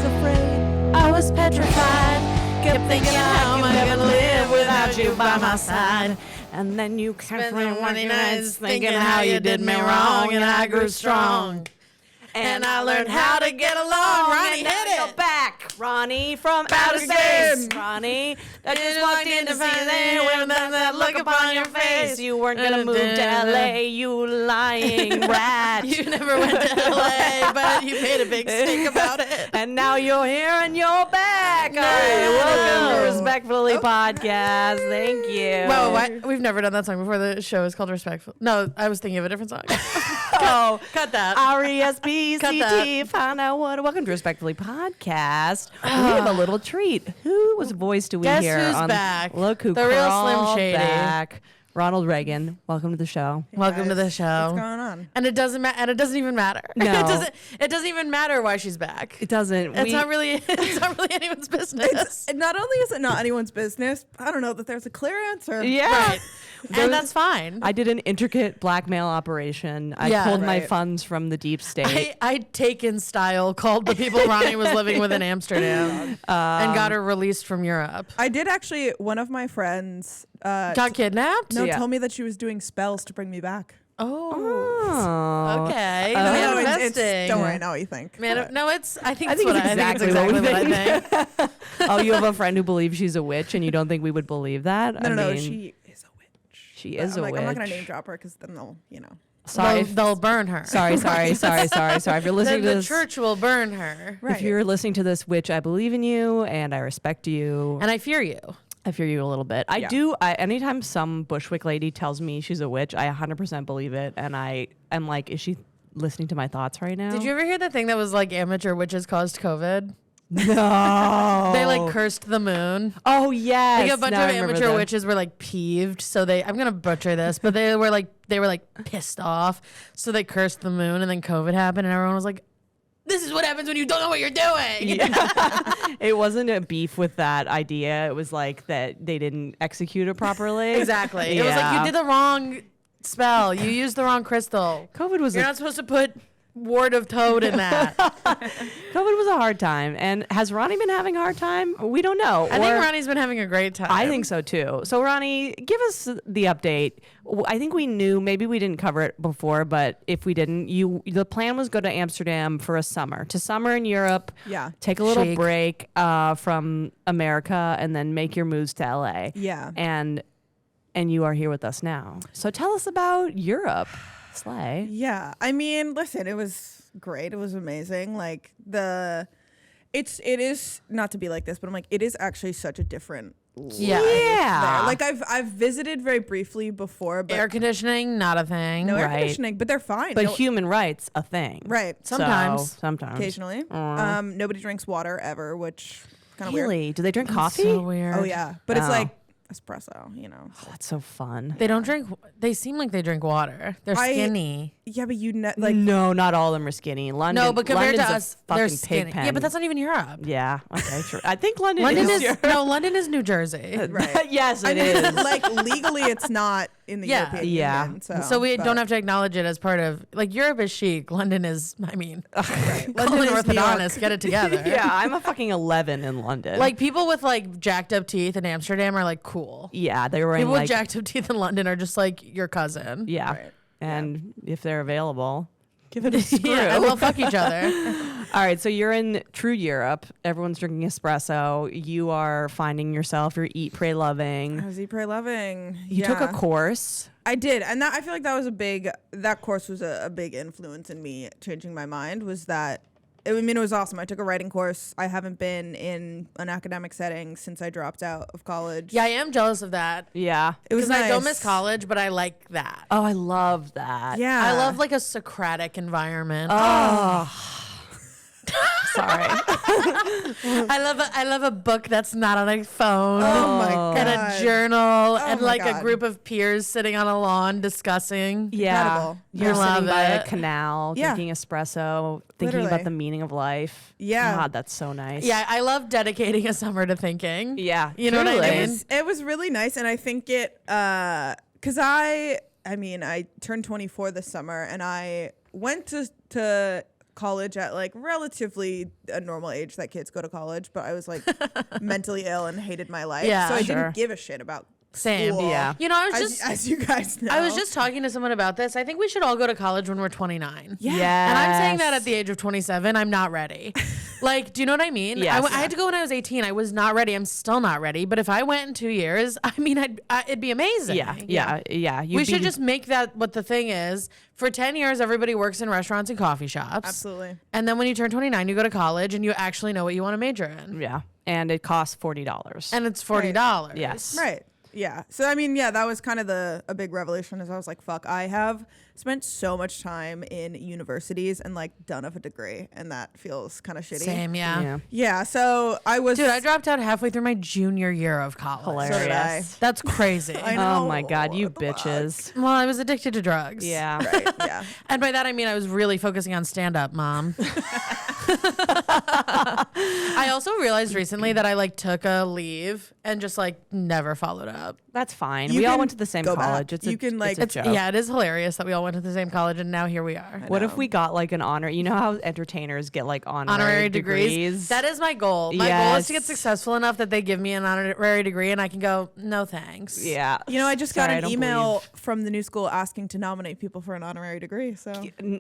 afraid. I was petrified. Kept thinking how am I gonna live without you by my side. And then you kept me one nights thinking how you did me wrong, and I grew strong. And I learned how to get along. Ronnie, hit it. Back, Ronnie from outer space. Ronnie, I just walked in to see that look upon your face. You weren't gonna move to LA, you lying rat. You never went to LA, but you made a big stink about it. And now you're here and you're back. All right, welcome to Respectfully Podcast. Thank you. Well, we've never done that song before. The show is called Respectful. No, I was thinking of a different song. Cut that. R-E-S-P-C-T. Find out what. Welcome to Respectfully Podcast. We have a little treat. Whose voice do we Guess hear? who's back? Look who the real crawled Slim Shady. back. Ronald Reagan. Welcome to the show. Hey Welcome guys, to the show. What's going on? And it doesn't matter. And it doesn't even matter. No. It doesn't even matter why she's back. It doesn't. It's not really anyone's business. Not only is it not anyone's business, I don't know that there's a clear answer. Yeah. Right. And that's fine. I did an intricate blackmail operation. I pulled my funds from the deep state. I taken style called the people Ronnie was living with in Amsterdam and got her released from Europe. I did actually. One of my friends Got kidnapped? told me that she was doing spells to bring me back. Oh. Okay. No, Manifesting. don't worry, I know what you think. I think it's exactly what what I we think. Oh, you have a friend who believes she's a witch, and you don't think we would believe that? No, I mean, she is a witch. She is a witch. I'm not gonna name drop her because then they'll, Sorry, They'll burn her. sorry. If you're listening to The this, church will burn her. Right. if you're listening to this, witch, I believe in you and I respect you. And I fear you. I fear you a little bit. I Yeah. do. Anytime some Bushwick lady tells me she's a witch, I 100% believe it, and I am like, is she listening to my thoughts right now? Did you ever hear the thing that was like amateur witches caused COVID? No. They like cursed the moon. Oh yes. Like a bunch Now I of remember amateur that. witches were like peeved, so I'm gonna butcher this, but they were like pissed off, so they cursed the moon, and then COVID happened, and everyone was like, "This is what happens when you don't know what you're doing." Yeah. It wasn't a beef with that idea. It was like that they didn't execute it properly. Exactly. It was like you did the wrong spell. You used the wrong crystal. COVID was You're not supposed to put ward of toad in that. COVID was a hard time. And has Ronnie been having a hard time? We don't know. I think Ronnie's been having a great time. I think so too. So Ronnie, give us the update. I think we knew, maybe we didn't cover it before, but if we didn't, the plan was go to Amsterdam for a summer in Europe. Yeah. Take a little Chic. break from America and then make your moves to LA. Yeah. And you are here with us now. So tell us about Europe. Slay. Yeah. I mean, listen, it was great. It was amazing. Like it is not to be like this, but I'm like, it is actually such a different Yeah. Yeah. there. Like I've visited very briefly before, but Air conditioning, not a thing. no air Right. conditioning, but they're fine. But No- human rights, a thing. right. Sometimes. Sometimes. Occasionally. Nobody drinks water ever, which kind of weird. Really? Do they drink That's coffee? so weird. Oh yeah. But it's Oh. like espresso, Oh, that's so fun. They don't drink. They seem like they drink water. They're skinny. Yeah, but Like no, not all of them are skinny. London. No, but compared London's to a us, fucking they're pig skinny. pen. Yeah, but that's not even Europe. Yeah. Okay. Sure. I think London, London is. is London is New Jersey. right. Yes, I it mean, is. like legally, it's not in the Yeah. European Yeah. Union. So we but- don't have to acknowledge it as part of Europe is chic. London is. I mean, Right. London is New orthodontist. Get it together. Yeah, I'm a fucking 11 in London. Like people with like jacked up teeth in Amsterdam are like cool. yeah, they were in People like with jacked up teeth in London are just like your cousin. yeah, Right. and if they're available, give it a screw. Yeah, and we'll fuck each other. All right, so you're in true Europe. Everyone's drinking espresso. You are finding yourself. You're eat, pray, loving. I was eat, pray, loving. You took a course. I did, and I feel like that was that course was a big influence in me changing my mind. Was that? I mean, it was awesome. I took a writing course. I haven't been in an academic setting since I dropped out of college. Yeah, I am jealous of that. Yeah. it was Because nice. I don't miss college, but I like that. Oh, I love that. Yeah, I love like a Socratic environment. Oh. Sorry. I love a book that's not on a phone. Oh my god. And a journal and my like a God. group of peers sitting on a lawn discussing. Yeah. Incredible. You're I love sitting by a it. canal, Yeah. drinking espresso, thinking Literally. about the meaning of life. Yeah. God, that's so nice. Yeah, I love dedicating a summer to thinking. Yeah. You know what I truly. mean? It was really nice, and I think it because I turned 24 this summer, and I went to college at like relatively a normal age that kids go to college, but I was like mentally ill and hated my life. Yeah, so I sure. didn't give a shit about Same. school. Yeah. You know, I was As you guys know. I was just talking to someone about this. I think we should all go to college when we're 29. Yeah. And I'm saying that at the age of 27, I'm not ready. Like, do you know what I mean? Yes. I had to go when I was 18. I was not ready. I'm still not ready. But if I went in 2 years, I mean, it'd be amazing. Yeah. We should just make that what the thing is. For 10 years, everybody works in restaurants and coffee shops. Absolutely. And then when you turn 29, you go to college and you actually know what you want to major in. Yeah. And it costs $40. And it's $40. Yes. Right. Yeah. So I mean, yeah, that was kind of a big revelation. As I was like, fuck, I have spent so much time in universities and like done of a degree, and that feels kind of shitty. Same, yeah. Yeah. Yeah. So I was. Dude, I dropped out halfway through my junior year of college. Hilarious. So did I. That's crazy. I know. Oh my God, you What the fuck? bitches. Well, I was addicted to drugs. Yeah. Right. Yeah. And by that, I mean I was really focusing on stand-up, Mom. I also realized recently that I like took a leave and just like never followed up. That's fine. You we all can went to the same go back. college. It's You a, can, like- it's a joke. Yeah, it is hilarious that we all went to the same college and now here we are. What if know. we got like an honor? You know how entertainers get like Honorary degrees. That is my goal. My goal is to get Yes. successful enough that they give me an honorary degree and I can go, no thanks. Yeah. You know, I just Sorry, got I an don't email believe- from the new school asking to nominate people for an honorary degree. So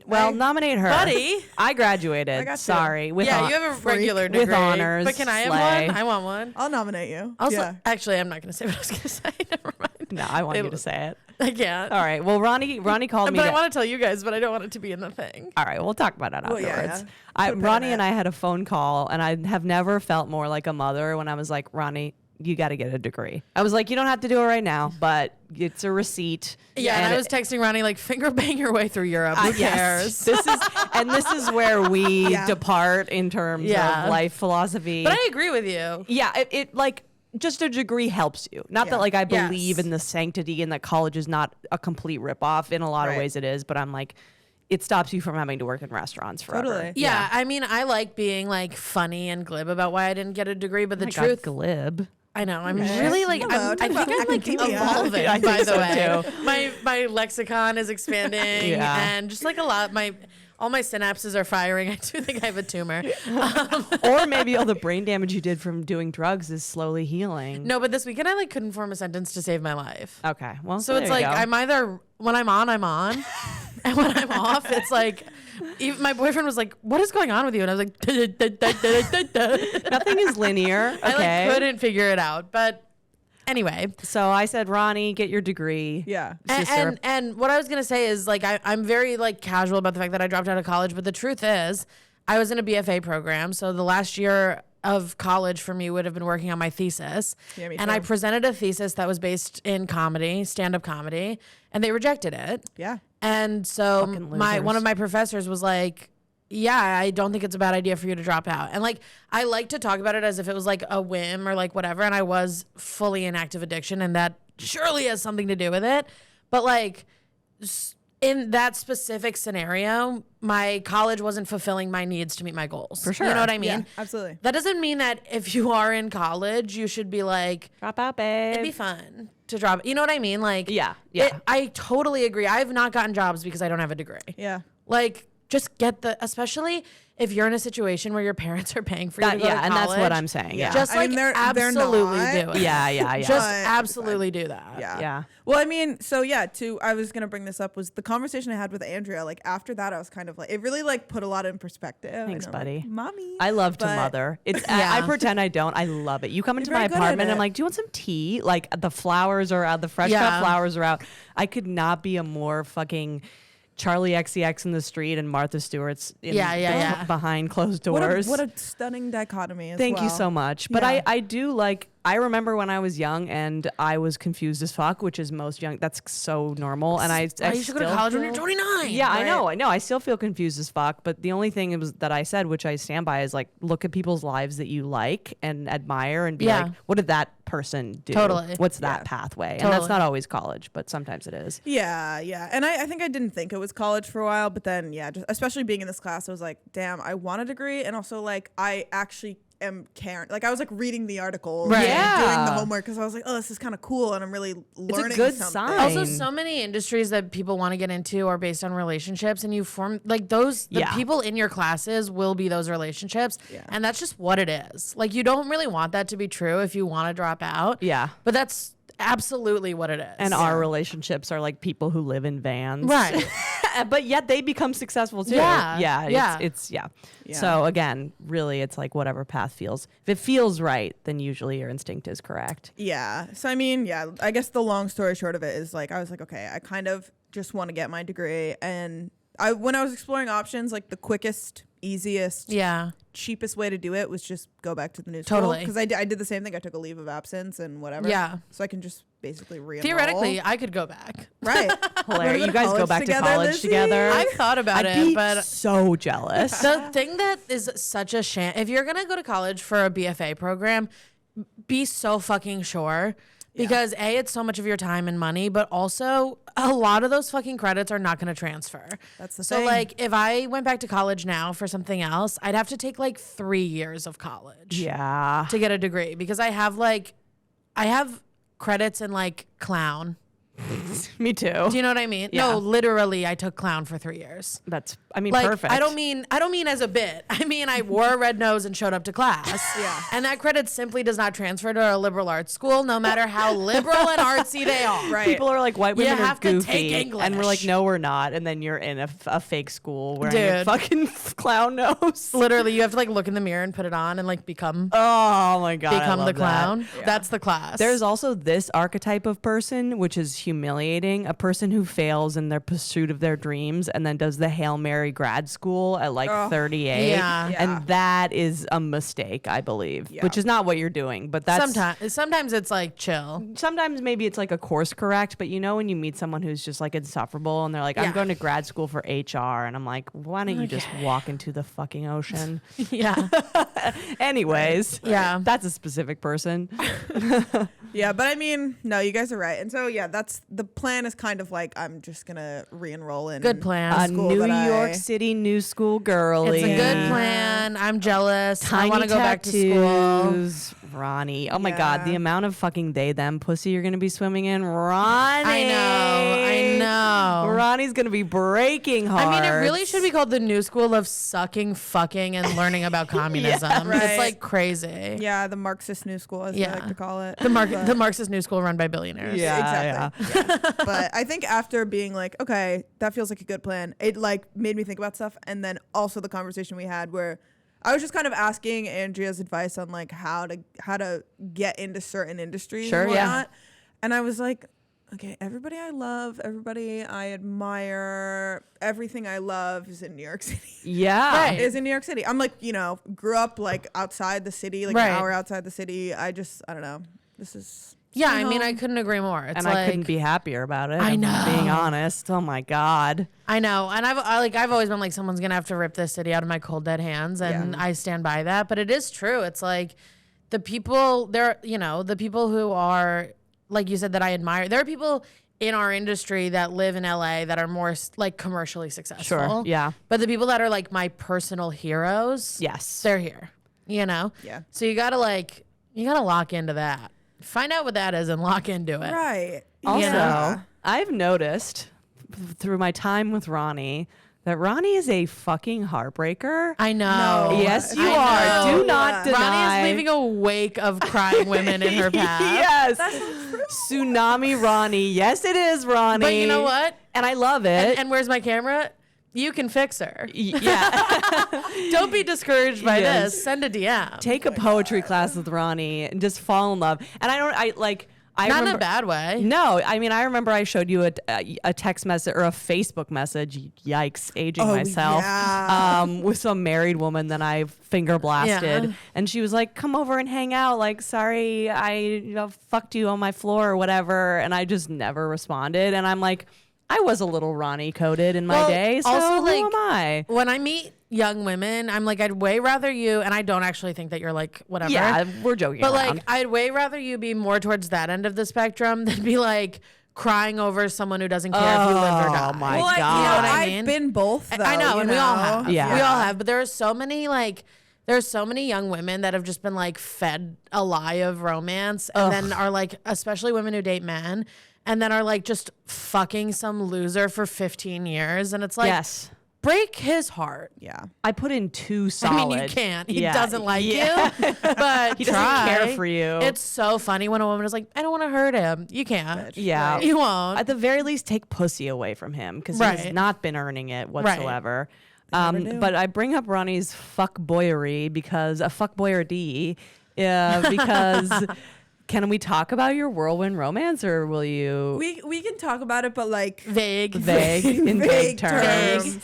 Well, nominate her, Buddy. I graduated. I got you. Sorry. With Yeah, hon- you have a freak. regular With degree. honors, But can I have slay. one? I want one. I'll nominate you. Also, yeah. actually, I'm not going to say what I was going to say. Never mind. No, I want you to say it. I can't. All right. Well, Ronnie called me. But I to- want to tell you guys, but I don't want it to be in the thing. All right, we'll talk about that Well, afterwards. yeah. Put a pin in Ronnie it. and I had a phone call, and I have never felt more like a mother when I was like, Ronnie, you got to get a degree. I was like, you don't have to do it right now, but it's a receipt. Yeah, and I was texting Ronnie like, finger bang your way through Europe. Who cares? This is where we Yeah. depart in terms Yeah. of life philosophy. But I agree with you. Yeah, it like just a degree helps you. Not Yeah. that like I believe Yes. in the sanctity and that college is not a complete ripoff. In a lot of Right. ways it is, but I'm like, it stops you from having to work in restaurants forever. Totally. Yeah, I mean, I like being like funny and glib about why I didn't get a degree, but the Oh my truth, God, glib. I know, I'm Okay. really like, Hello, I talk think about I'm like academia. evolving. Yeah, I by think the so, way, too. my lexicon is expanding, Yeah. and just like a lot, all my synapses are firing. I do think I have a tumor. Or maybe all the brain damage you did from doing drugs is slowly healing. No, but this weekend I like couldn't form a sentence to save my life. Okay. Well, So there it's you like go. I'm either when I'm on, and when I'm off, it's like even my boyfriend was like, "What is going on with you?" And I was like, Nothing is linear. I Okay. like couldn't figure it out. But anyway, So I said, Ronnie, get your degree. Yeah. Sister. and what I was gonna say is like I'm very like casual about the fact that I dropped out of college, but the truth is I was in a BFA program, so the last year of college for me would have been working on my thesis. Yeah, me and too. I presented a thesis that was based in comedy, stand-up comedy, and they rejected it. Yeah. And so Fucking one losers. of my professors was like, yeah, I don't think it's a bad idea for you to drop out. And like, I like to talk about it as if it was like a whim or like whatever. And I was fully in active addiction and that surely has something to do with it. But like in that specific scenario, my college wasn't fulfilling my needs to meet my goals. For sure. You know what I mean? Yeah, absolutely. That doesn't mean that if you are in college, you should be like, Drop out, babe. it'd be fun to drop. You know what I mean? Like, Yeah, yeah. I totally agree. I've not gotten jobs because I don't have a degree. Yeah. Like, just get especially if you're in a situation where your parents are paying for you to go to and that's what college, I'm saying. Yeah. Just I like mean, they're absolutely not. do it. yeah. Just But- absolutely do that. Yeah. Yeah. Well, I mean, so yeah, I was gonna bring this up was the conversation I had with Andrea. Like after that, I was kind of like, it really like put a lot in perspective. Thanks, And I'm like, buddy. Mommy. I love to But- mother. It's Yeah. I pretend I don't. I love it. You come into You're my very good at apartment. I'm it. like, do you want some tea? Like the flowers are out. The fresh Yeah. cut flowers are out. I could not be a more fucking Charlie XCX in the street and Martha Stewart's Yeah. behind closed What doors. a stunning dichotomy. As Thank you well. so much. But Yeah. I do like, I remember when I was young and I was confused as fuck, which is most young. That's so normal. And I Why you should go to still college when you're feel- 29. Yeah, Right. I know. I still feel confused as fuck. But the only thing was that I said, which I stand by, is like, look at people's lives that you like and admire and be Yeah. like, what did that person do? Totally. What's that Yeah. pathway? And Totally. that's not always college, but sometimes it is. Yeah, yeah. And I think I didn't think it was college for a while, but then yeah, just especially being in this class, I was like, damn, I want a degree, and also like I actually am caring. Like I was like reading the article, Right. and doing the Yeah. homework because I was like, oh, this is kind of cool, and I'm really learning good something. sign. Also, so many industries that people want to get into are based on relationships, and you form like those. The Yeah. people in your classes will be those relationships, and that's just what it is. Like you don't really want that to be true if you want to drop out. Yeah. but that's absolutely what it is. And our relationships are like people who live in vans. Right. But yet they become successful too. Yeah. Yeah. Yeah. It's Yeah. So again, really it's like whatever path feels. If it feels right, then usually your instinct is correct. Yeah. So I mean, yeah, I guess the long story short of it is like I was like, okay, I kind of just want to get my degree, and when I was exploring options, like the quickest, easiest, Yeah. cheapest way to do it was just go back to the new school. Totally. Because I did the same thing. I took a leave of absence and whatever. Yeah. So I can just basically re-enroll. Theoretically, I could go back. Right. Hilarious. You guys go back to college Lizzie? together. I've thought about I'd it, be but so jealous. the thing that is such a sham, if you're gonna go to college for a BFA program, be so fucking sure. Because A, it's so much of your time and money, but also a lot of those fucking credits are not going to transfer. That's the so thing. like if I went back to college now for something else, I'd have to take like 3 years of college Yeah. to get a degree because I have credits in like clown. Me too. Do you know what I mean? Yeah. No, literally I took clown for 3 years. I mean, Like perfect. I don't mean as a bit. I mean I wore a red nose and showed up to class. Yeah. And that credit simply does not transfer to a liberal arts school, no matter how liberal and artsy they are. Right. People are like, white women are have to goofy. take And we're like, English. no, we're not. And then you're in a fake school wearing a Dude. fucking clown nose. Literally, you have to like look in the mirror and put it on and like become Oh my God. I the love that. clown. That's the class. There's also this archetype of person, which is humiliating. A person who fails in their pursuit of their dreams and then does the Hail Mary grad school at like 38. Yeah. Yeah. And that is a mistake, I believe, Yeah. which is not what you're doing. But that's sometimes it's like chill. sometimes maybe it's like a course correct, but you know when you meet someone who's just like insufferable and they're like, I'm Yeah. going to grad school for HR, and I'm like, why don't you just walk into the fucking ocean? Yeah. Anyways, Yeah. that's a specific person. Yeah, but I mean, no, you guys are right. And so, yeah, that's the plan is kind of like I'm just going to re-enroll in Good plan. A school New that York I- City new school girly. It's a good plan. I'm jealous. Tiny I want to go back to school. tattoos. Ronnie. Oh my God, Yeah. the amount of fucking they them pussy you're gonna be swimming in. Ronnie. I know. Ronnie's gonna be breaking hearts. I mean, it really should be called the new school of sucking, fucking, and learning about communism. right. It's like crazy. Yeah, the Marxist new school, as Yeah. I like to call it. The But- Marxist new school run by billionaires. Yeah. exactly. Yeah. But I think after being like, okay, that feels like a good plan, it like made me think about stuff. And then also the conversation we had where I was just kind of asking Andrea's advice on like how to get into certain industries Sure, and yeah. whatnot. And I was like, okay, everybody I love, everybody I admire, everything I love is in New York City. Yeah. Right. Is in New York City. I'm like, grew up like outside the city, like Right. an hour outside the city. I don't know. This is Yeah, my I mean, I home. couldn't agree more. It's And like, I couldn't be happier about it. I if I'm being know. honest. Oh my God. I know, and I've always been like, someone's gonna have to rip this city out of my cold dead hands, and Yeah. I stand by that. But it is true. It's like the people there, the people who are like you said that I admire. There are people in our industry that live in LA that are more like commercially successful. Sure. Yeah. But the people that are like my personal heroes, Yes. they're here. Yeah. So you gotta lock into that. Find out what that is and lock into it. Right. Also, Yeah. I've noticed through my time with Ronnie that Ronnie is a fucking heartbreaker. I know. No. Yes, you I are. know. Do not deny. Ronnie is leaving a wake of crying women in her path. Yes. Tsunami Ronnie. Yes, it is Ronnie. But you know what? And I love it. And where's my camera? You can fix her. Yeah. Don't be discouraged by Yes. this. Send a DM. Take a poetry class with Ronnie and just fall in love. And I Not remember, in a bad way. No, I mean, I remember I showed you a text message or a Facebook message. Yikes, aging myself. yeah. With some married woman that I finger blasted, Yeah. and she was like, "Come over and hang out." Like, sorry, I fucked you on my floor or whatever, and I just never responded. And I'm like, I was a little Ronnie coded in my Well, day, so also, who like, am I? When I meet young women, I'm like, I'd way rather you, and I don't actually think that you're like, whatever. Yeah, we're joking But around. like, I'd way rather you be more towards that end of the spectrum than be like crying over someone who doesn't care if you live or die. Oh my Well, God. You know what I I've mean? been both. Though, I know, and we all have. Yeah. We all have. But there are so many like There's so many young women that have just been like fed a lie of romance and then are like, especially women who date men, and then are like just fucking some loser for 15 years. And it's like, Yes. break his heart. Yeah. I put in 2 solid. I mean, you can't. He Yeah. doesn't like Yeah. you, but He doesn't try. care for you. It's so funny when a woman is like, I don't want to hurt him. You can't. Yeah. You won't. At the very least, take pussy away from him because Right. he's not been earning it whatsoever. never do. But I bring up Ronnie's fuckboyery because a fuckboyerdy, because can we talk about your whirlwind romance or will you We can talk about it, but like vague. in vague terms?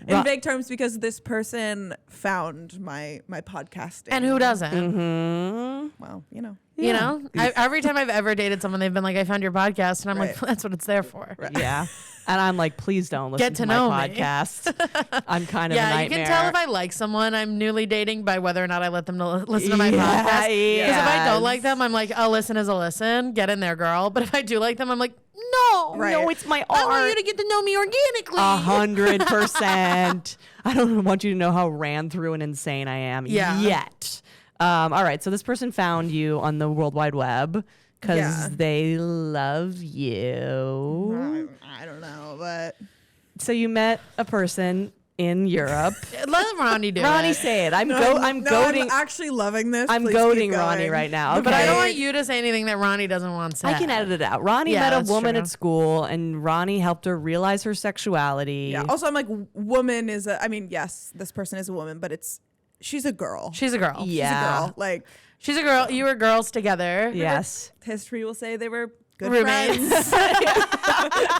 In vague terms, because this person found my podcasting. And who doesn't? Mm-hmm. Well, you know. You know, every time I've ever dated someone, they've been like, I found your podcast. And I'm like, Right. that's what it's there for. Yeah. And I'm like, please don't listen Get to my know me. podcast. I'm kind of a Yeah, you nightmare. can tell if I like someone I'm newly dating by whether or not I let them listen to my podcast. Because if I don't like them, I'm like, a listen is a listen. Get in there, girl. But if I do like them, I'm like, no. Right. No, it's my I art. want you to get to know me organically. 100%. I don't want you to know how ran through and insane I am yet. All right. So this person found you on the World Wide Web because Yeah. they love you. I don't know, but So you met a person in Europe. Let Ronnie do Ronnie, it. say it. I'm no, goading. I'm actually loving this. I'm Please keep goading going. Ronnie right now. But I okay? don't want you to say anything that Ronnie doesn't want said. I can edit it out. Ronnie Yeah, met a that's woman true. at school, and Ronnie helped her realize her sexuality. Yeah. Also, I'm like, woman is a. I mean, yes, this person is a woman, but she's a girl. She's a girl. Yeah. She's a girl. Like She's a girl. You were girls together. Yes. history will say they were good Roommates. friends.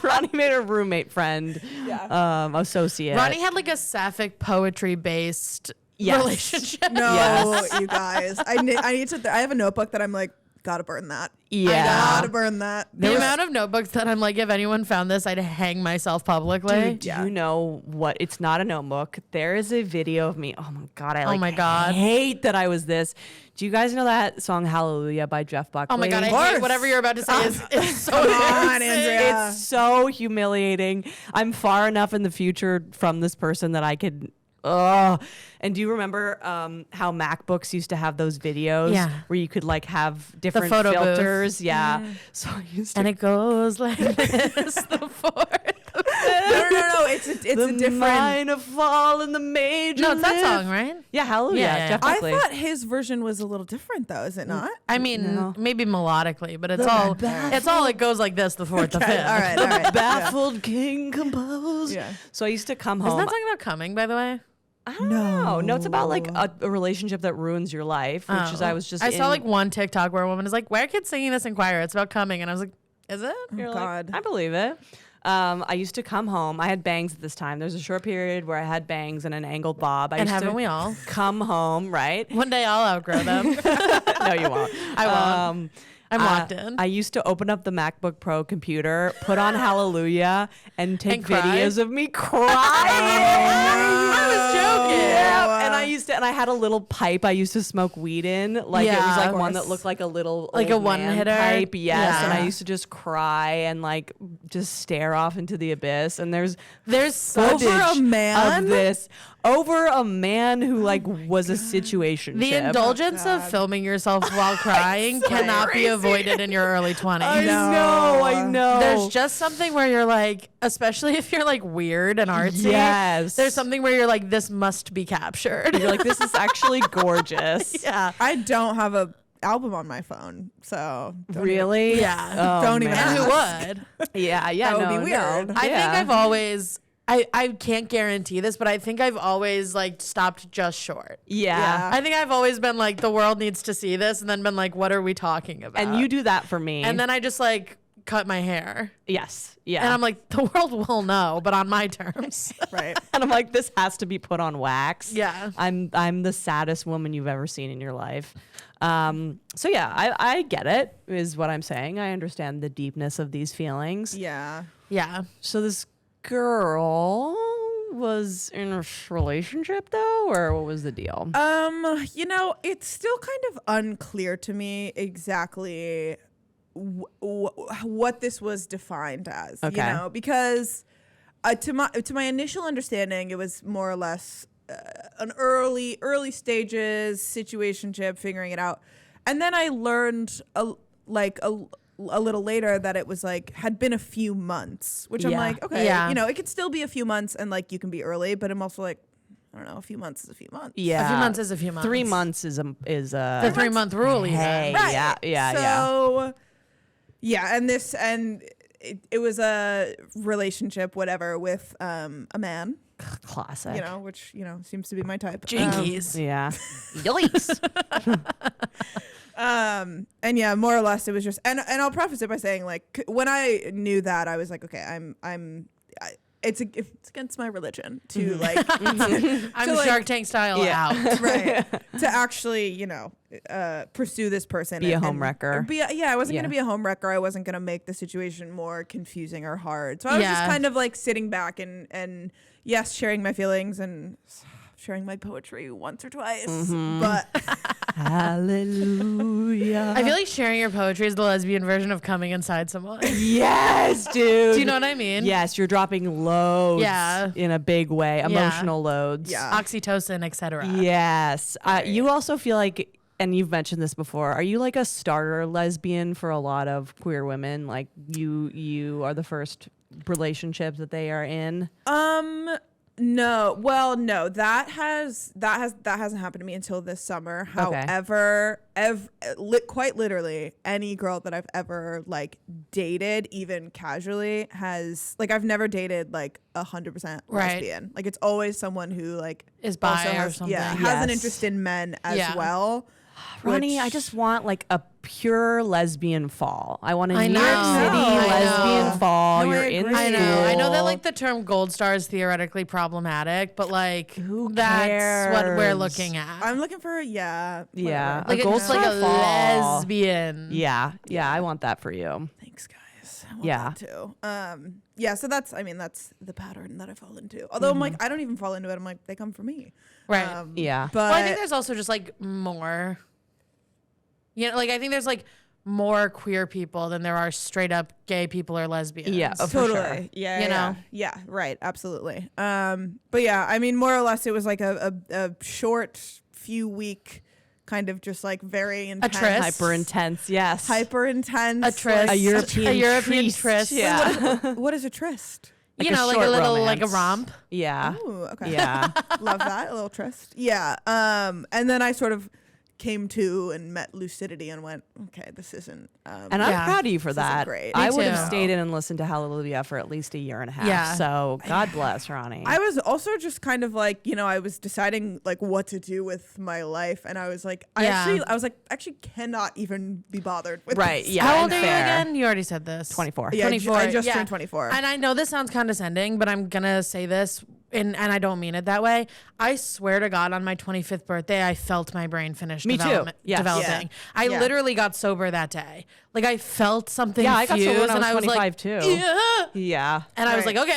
Ronnie made a roommate friend, Yeah. associate. Ronnie had like a sapphic poetry based Yes. relationship. No, Yes. you guys. I need to. I have a notebook that I'm like, gotta burn that. Yeah. Gotta burn that. The amount of notebooks that I'm like, if anyone found this, I'd hang myself publicly. Dude, do you know what? It's not a notebook. There is a video of me. Oh my god! I hate that I was this. Do you guys know that song "Hallelujah" by Jeff Buckley? Oh my god, I course. hate whatever you're about to say is so Come on, embarrassing. Andrea. It's so humiliating. I'm far enough in the future from this person that I could. Oh, and do you remember how MacBooks used to have those videos Yeah. where you could like have different photo booth. filters? Yeah. So I used to. And it goes like this, the fourth. No. It's a different. minor fall in the major. No, it's that lift. song, right? Yeah, Hallelujah. Yeah. Jeff I Buckley. thought his version was a little different, though. Is it not? I mean, No. maybe melodically, but it's all it goes like this, the fourth, the fifth. All right. All right. Baffled king composed. Yeah. So I used to come home. Isn't that talking about coming, by the way? I don't know. No, it's about like a relationship that ruins your life, which is I was just. I saw in- like one TikTok where a woman is like, "Why are kids singing this in choir? It's about coming," and I was like, "Is it?" You're God. like, I believe it. I used to come home. I had bangs at this time. There's a short period where I had bangs and an angled bob. I And used haven't to we all? come home, right? One day I'll outgrow them. No, you won't. I won't. I'm locked in. I used to open up the MacBook Pro computer, put on Hallelujah, and take And cry? videos of me crying. I was joking. Yeah, and I had a little pipe I used to smoke weed in. Like it was Yeah, like of one that course. looked like a little Like old a one man hitter? pipe. Yes, and I Yeah. used to just cry and like just stare off into the abyss. And there's There's Over a footage man? of this over a man who like was a situation. the indulgence of filming yourself while crying so cannot be crazy. avoided in your early 20s. I know. There's just something where you're like, especially if you're like weird and artsy. Yes. There's something where you're like, this must be captured. You're like, this is actually gorgeous. yeah. I don't have a album on my phone, so don't Really? Yeah. Oh, Don't even man. And who ask. would? Yeah, yeah. That would no, be weird. no. I think Yeah. I've always, I can't guarantee this, but I think I've always like stopped just short. Yeah. I think I've always been like, the world needs to see this, and then been like, what are we talking about? And you do that for me. And then I just like cut my hair. yes. Yeah. And I'm like, the world will know, but on my terms. Right. and I'm like, this has to be put on wax. Yeah. I'm the saddest woman you've ever seen in your life. So yeah, I get it, is what I'm saying. I understand the deepness of these feelings. Yeah. Yeah. So this girl was in a relationship though, or what was the deal? It's still kind of unclear to me exactly what this was defined as. Okay. Because to my initial understanding, it was more or less an early stages situationship, figuring it out. And then I learned a little later that it was like had been a few months, which I'm like, okay, Yeah. you know, it could still be a few months and like you can be early, but I'm also like, I don't know, a few months is a few months. Yeah. A few months is a few months. 3 months is the 3-month rule. Even. Hey, Right. yeah. So, yeah, and it was a relationship, whatever, with a man, Classic. you know, which, you know, seems to be my type. Jinkies. Yeah. Yikes. And yeah, more or less it was just, and I'll preface it by saying, like, when I knew that, I was like, okay, it's against my religion to like I'm Shark Tank style out. right to actually, you know, pursue this person, Be a homewrecker. I wasn't gonna be a homewrecker. I wasn't gonna make the situation more confusing or hard. So I was just kind of like sitting back and yes, sharing my feelings and sharing my poetry once or twice, but Hallelujah. I feel like sharing your poetry is the lesbian version of coming inside someone. Yes, dude. Do you know what I mean? Yes, you're dropping loads in a big way, emotional loads. Yeah. Oxytocin, etc. Yes. You also feel like, and you've mentioned this before, are you like a starter lesbian for a lot of queer women? Like you are the first relationship that they are in? No. Well, no. That hasn't happened to me until this summer. Okay. However, quite literally, any girl that I've ever like dated, even casually, has like I've never dated like 100% lesbian. Like it's always someone who like Is bi also or has, something. yeah, has an Yes. interest in men as Yeah. well. Ronnie, which- I just want like a pure lesbian fall. I want a I New know. York City I lesbian know. fall. No, I You're in agree. I know. I know that school. like the term gold star is theoretically problematic, but like Who that's what we're cares? looking at. I'm looking for Yeah. whatever. like a gold just like star a fall. lesbian. Yeah, I want that for you. Thanks, guys. I want Yeah. that too. Yeah. So that's the pattern that I fall into. Although I'm like, I don't even fall into it. I'm like, they come for me. Right. Yeah. But Well, I think there's also just like more. You know, like I think there's like more queer people than there are straight up gay people or lesbians. Yeah, for totally. sure. Yeah. You yeah. know? Yeah. Right. Absolutely. But yeah, I mean, more or less, it was like a short few week kind of just like very intense, tryst. Hyper intense, yes. hyper intense, A tryst. A European tryst. tryst. Yeah. What is a tryst? You Like a know, like a short little like a romance. romp. Yeah. Ooh, okay. Yeah. Love that, a little tryst. Yeah. And then I sort of came to and met lucidity and went, okay, this isn't. And I'm Yeah. proud of you for This isn't that. great. I Me would have too. stayed in and listened to Hallelujah for at least a year and a half. Yeah. So God bless, Ronnie. I was also just kind of like, you know, I was deciding like what to do with my life, and I was like, I actually cannot even be bothered with Right, this. yeah. How old are you fair. again? You already said this. 24. Yeah, 24. I just yeah. turned 24. And I know this sounds condescending, but I'm gonna say this, and I don't mean it that way. I swear to God, on my 25th birthday, I felt my brain finish Me too. Yes. developing. Yeah. I Yeah. literally got sober that day. Like I felt something. Yeah, I got sober when fuse, I was and I was 25 like, too. Yeah. Yeah. And I was Right. like,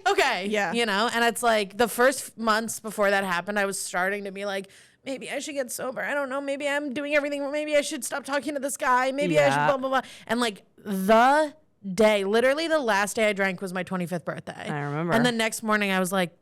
okay. Yeah. You know, and it's like the first months before that happened, I was starting to be like, maybe I should get sober. I don't know. Maybe I'm doing everything. Maybe I should stop talking to this guy. Maybe I should Yeah. blah, blah, blah. And like the day, literally the last day I drank was my 25th birthday. I remember. And the next morning I was like,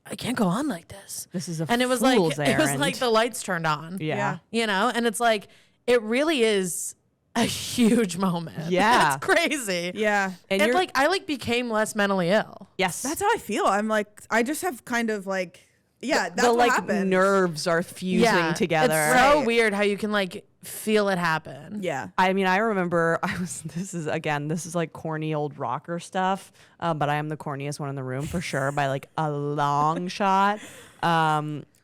I can't go on like this. This is a And it was fool's like, it was errand. like the lights turned on. Yeah. You know, and it's like, it really is a huge moment. Yeah. It's crazy. Yeah. And And you're like I like became less mentally ill. yes. That's how I feel. I'm like, I just have kind of like, yeah, that's the what like happened. nerves are fusing together. It's so Right. weird how you can like feel it happen. Yeah. I mean, I remember this is like corny old rocker stuff, but I am the corniest one in the room for sure by like a long shot.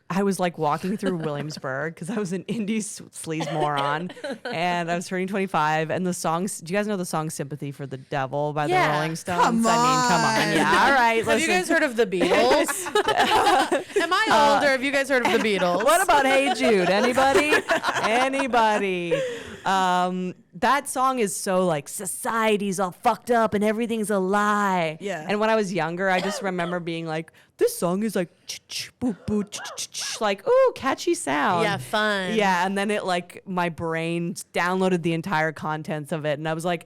I was like walking through Williamsburg because I was an indie sleaze moron and I was turning 25. And the songs, do you guys know the song Sympathy for the Devil by Yeah. the Rolling Stones? Come I mean, come on. on. Yeah. All right. Have you listen. guys heard of the Beatles? Am I old or have you guys heard of the Beatles? What about Hey Jude? Anybody? Anybody? That song is so like society's all fucked up and everything's a lie. Yeah. And when I was younger, I just remember being like, this song is like boop boop like ooh catchy sound. Yeah, fun. Yeah, and then it like my brain downloaded the entire contents of it, and I was like,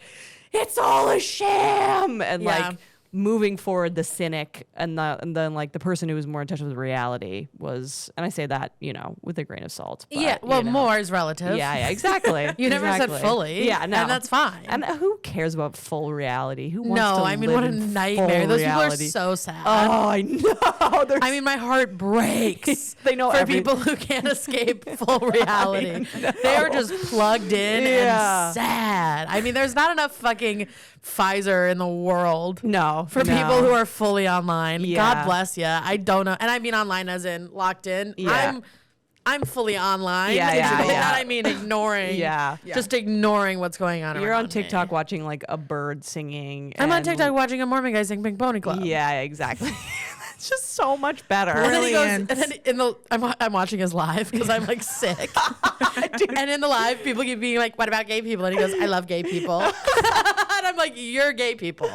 it's all a sham. And Yeah. like moving forward, the cynic and then like the person who was more in touch with reality was, and I say that, you know, with a grain of salt. But, Yeah, well, you know. more is relative. Yeah, exactly. You never said Exactly. fully. Yeah, no. And that's fine. And who cares about full reality? Who wants No, to I mean, live what a in nightmare. full Those reality? people are so sad. Oh, I know. They're I mean, my heart breaks. They know for everything. people who can't escape full reality. They are just plugged in Yeah. and sad. I mean, there's not enough fucking Pfizer in the world. no For people who are fully online. Yeah. God bless you. I don't know. And I mean online as in locked in. Yeah. I'm fully online. Yeah, yeah, By yeah. that I mean ignoring. Yeah. Just ignoring what's going on You're around on TikTok me. watching like a bird singing. I'm on and- TikTok watching a Mormon guy sing Pink Pony Club. Yeah, exactly. It's just so much better. And then he goes, Brilliant. and then I'm watching his live because I'm like sick. And in the live, people keep being like, "What about gay people?" And he goes, "I love gay people." And I'm like, "You're gay people."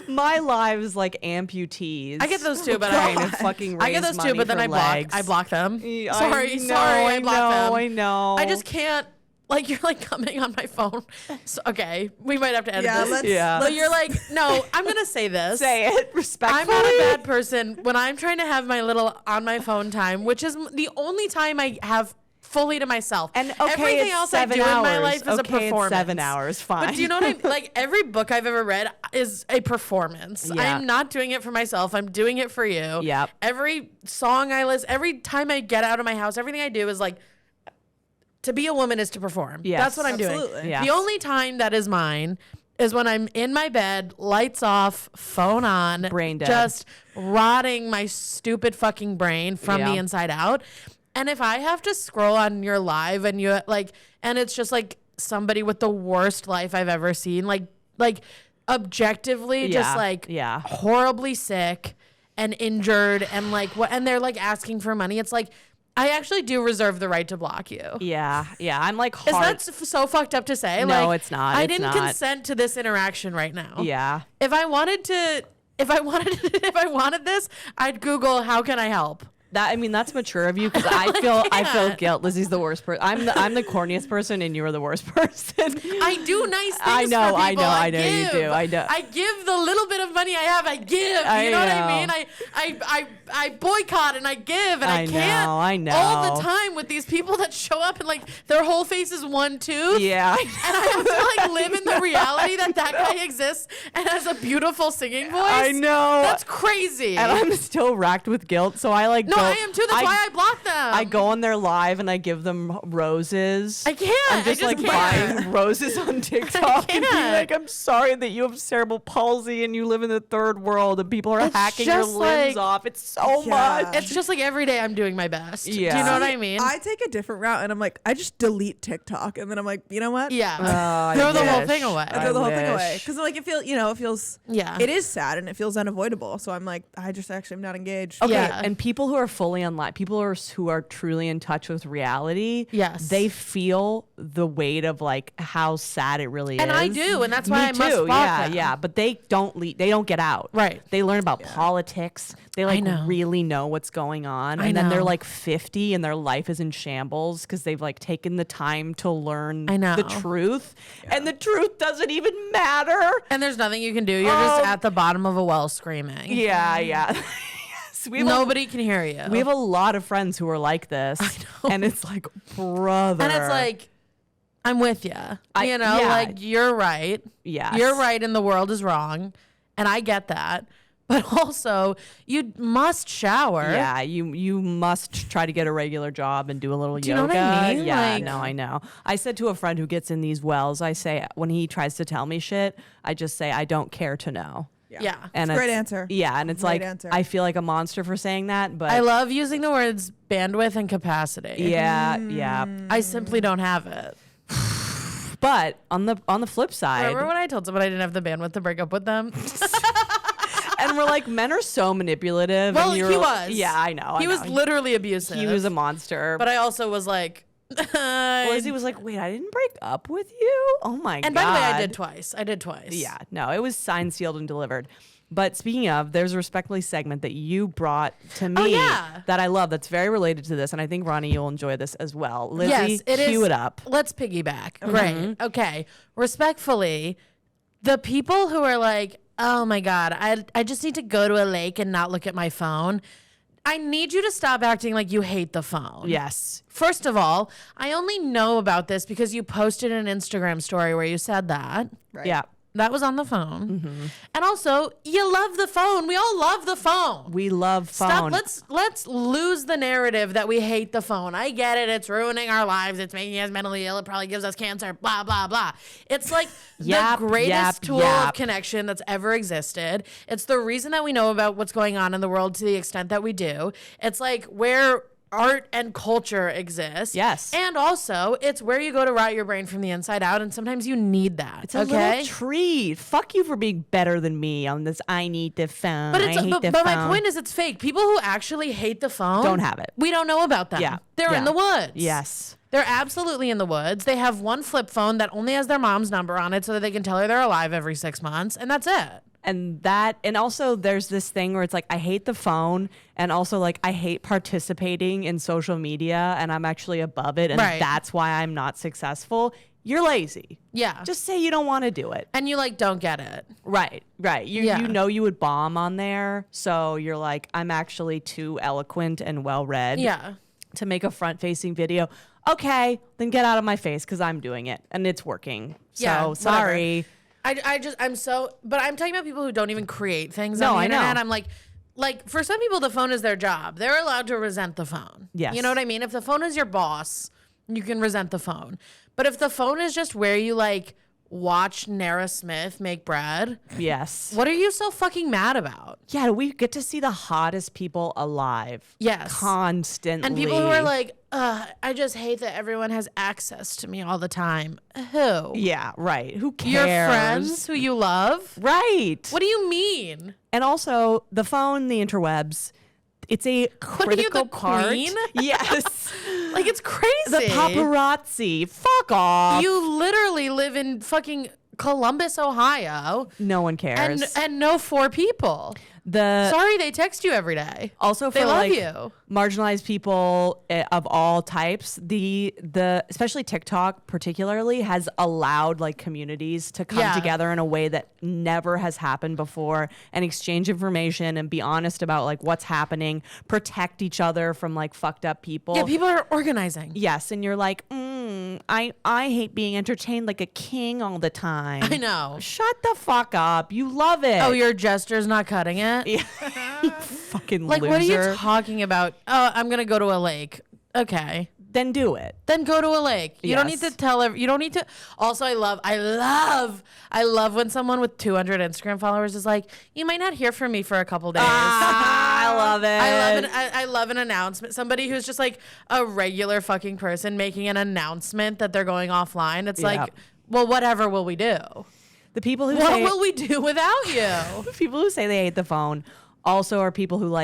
My lives like amputees. I get those too, but trying to fucking I get raise those too, money but then for I legs. block them. Yeah, Sorry, I know, I block them. I know. I just can't. Like you're like coming on my phone. So, okay, we might have to edit Yeah, this. let's. Yeah. But you're like, no, I'm gonna say this. say it I'm respectfully. not a bad person when I'm trying to have my little on my phone time, which is the only time I have fully to myself. And okay, everything it's else 7 I do hours. in my life is a Okay, it's performance. 7 hours, fine. But do you know what I mean? Like every book I've ever read is a performance. Yeah. I'm not doing it for myself. I'm doing it for you. Yep. Every song I listen, every time I get out of my house, everything I do is like, to be a woman is to perform. Yes. That's what I'm doing. Absolutely. Yes. The only time that is mine is when I'm in my bed, lights off, phone on, Brain dead. just rotting my stupid fucking brain from Yeah. the inside out. And if I have to scroll on your live and you like, and it's just like somebody with the worst life I've ever seen, like objectively, just Yeah. like Yeah. horribly sick and injured and like what, and they're like asking for money. It's like, I actually do reserve the right to block you. Yeah, yeah. I'm like Is hard. that so fucked up to say? No, like, it's not. I It's didn't not. consent to this interaction right now. Yeah. If I wanted this, I'd Google how can I help. That, I mean, that's mature of you because I feel guilt. Lizzie's the worst person. I'm the corniest person, and you're the worst person. I do nice things I know, for I people. know, I know you give. do, I know. I give the little bit of money I have. I give. I You know what know. I mean? I boycott and I give, and I can't I know. all the time with these people that show up and like their whole face is one tooth. Yeah. And I have to like live in the reality that guy exists and has a beautiful singing voice. I know. That's crazy. And I'm still racked with guilt, so I like. no, go, I am too. That's why I block them. I go on their live and I give them roses. I can't. I'm just I like can't. buying roses on TikTok and being can't. like, I'm sorry that you have cerebral palsy and you live in the third world and people are It's hacking your just limbs like- off. It's so Yeah. much. It's just like every day I'm doing my best. Do Yeah. you know what I mean? I take a different route, and I'm like, I just delete TikTok, and then I'm like, you know what? yeah. I Throw the whole wish. thing away. I throw the whole thing wish. away because like it feels Yeah. it is sad and it feels unavoidable. So I'm like, I just actually am not engaged. Okay, Yeah. and people who are fully online, who are truly in touch with reality, Yes. they feel the weight of like how sad it really And is. I do, and that's why Me I must too. block Yeah, them. yeah, but they don't get out. Right. They learn about politics. They like know. really know what's going on, I and then they're know. like 50 and their life is in shambles because they've like taken the time to learn I know. the truth, and the truth doesn't even matter. And there's nothing you can do. You're just at the bottom of a well screaming. Yeah, yeah. Yes, we have a- Nobody can hear you. We have a lot of friends who are like this, and it's like, brother. and it's like, I'm with you. You know, yeah. like you're right. Yes. You're right, and the world is wrong, and I get that. But also, you must shower. yeah, you must try to get a regular job and do a little Do you yoga. know what I mean? Yeah, Like- no, I know. I said to a friend who gets in these wells, I say when he tries to tell me shit, I just say I don't care to know. Yeah. And It's a great it's- answer. Yeah, and it's Great like answer. I feel like a monster for saying that, but I love using the words bandwidth and capacity. yeah, yeah. I simply don't have it. But on the flip side, Remember when I told someone I didn't have the bandwidth to break up with them? and we're like, men are so manipulative. Well, and he you're- was. Yeah, I know. He I was know. literally abusive. He was a monster. But I also was like, Lizzie was like, "Wait, I didn't break up with you? Oh my god!" and by the way, I did twice. Yeah, no, it was signed, sealed, and delivered. But speaking of, there's a Respectfully segment that you brought to me yeah. that I love. That's very related to this, and I think Ronnie, you'll enjoy this as well. Lizzie, Yes, it is. cue it up. Let's piggyback. Great. Okay. Respectfully, the people who are like, oh my God, I just need to go to a lake and not look at my phone. I need you to stop acting like you hate the phone. Yes. First of all, I only know about this because you posted an Instagram story where you said that. Right. Yeah. That was on the phone. And also, you love the phone. We all love the phone. We love phone. Stop. Let's lose the narrative that we hate the phone. I get it. It's ruining our lives. It's making us mentally ill. It probably gives us cancer. Blah, blah, blah. It's like Yap, the greatest yap, tool yap. of connection that's ever existed. It's the reason that we know about what's going on in the world to the extent that we do. It's like where art and culture exists. Yes. And also, it's where you go to rot your brain from the inside out, and sometimes you need that. It's a little treat. Fuck you for being better than me on this. I need the phone. But my point is, it's fake. People who actually hate the phone Don't have it. We don't know about them. Yeah. They're in the woods. Yes. They're absolutely in the woods. They have one flip phone that only has their mom's number on it so that they can tell her they're alive every 6 months, and that's it. And also there's this thing where it's like I hate the phone, and also like I hate participating in social media, and I'm actually above it, and Right. that's why I'm not successful. You're lazy. Yeah. Just say you don't want to do it. And you don't get it. Right. You Yeah. you know you would bomb on there, so you're like, I'm actually too eloquent and well read Yeah. to make a front facing video. Okay, then get out of my face because I'm doing it and it's working. So Yeah, whatever. sorry. But I'm talking about people who don't even create things No, on the I know. internet. I'm like for some people, the phone is their job. They're allowed to resent the phone. Yes. You know what I mean? If the phone is your boss, you can resent the phone. But if the phone is just where you watch Nara Smith make bread, Yes. what are you so fucking mad about? Yeah, we get to see the hottest people alive. Yes. Constantly. And people who are like, I just hate that everyone has access to me all the time. Who? Yeah, right. Who cares? Your friends who you love? Right. What do you mean? And also the phone, the interwebs, it's a What are you, critical the part. queen? Yes. It's crazy. The paparazzi. Fuck off. You literally live in fucking Columbus, Ohio, No one cares. and know 4 people. Sorry, they text you every day. Also for They love you. marginalized people of all types, the especially TikTok particularly has allowed communities to come Yeah. together in a way that never has happened before and exchange information and be honest about what's happening, protect each other from fucked up people. Yeah, people are organizing. Yes, and you're like, I hate being entertained like a king all the time. I know. Shut the fuck up. You love it. Oh, your gesture's not cutting it? Yeah. Fucking What are loser. you talking about? Oh, I'm going to go to a lake. Okay. Then do it. Then go to a lake. You don't need Yes. to tell you don't need to. Also, I love when someone with 200 Instagram followers is like, you might not hear from me for a couple days. I love it. I love an announcement. Somebody who's just a regular fucking person making an announcement that they're going offline. It's Yeah. well, whatever will we do? The people who What say will we do without you? people who say they hate the phone also are people who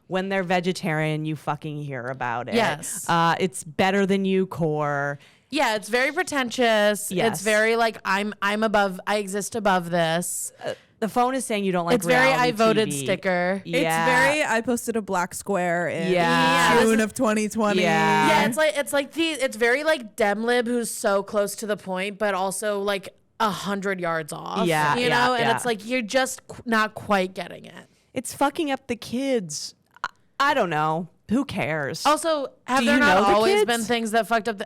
when they're vegetarian, you fucking hear about it. Yes. It's better than you core. Yeah, it's very pretentious. Yes. It's very I exist above this. The phone is saying you don't like It's very reality I voted TV. sticker. Yeah. It's very. I posted a black square in Yeah. June of 2020. Yeah. Yeah, it's very Demlib who's so close to the point, but also 100 yards off. Yeah, you yeah, know, and yeah. it's you're just not quite getting it. It's fucking up the kids. I don't know. Who cares? Also, have Do there you not know the always kids? been things that fucked up?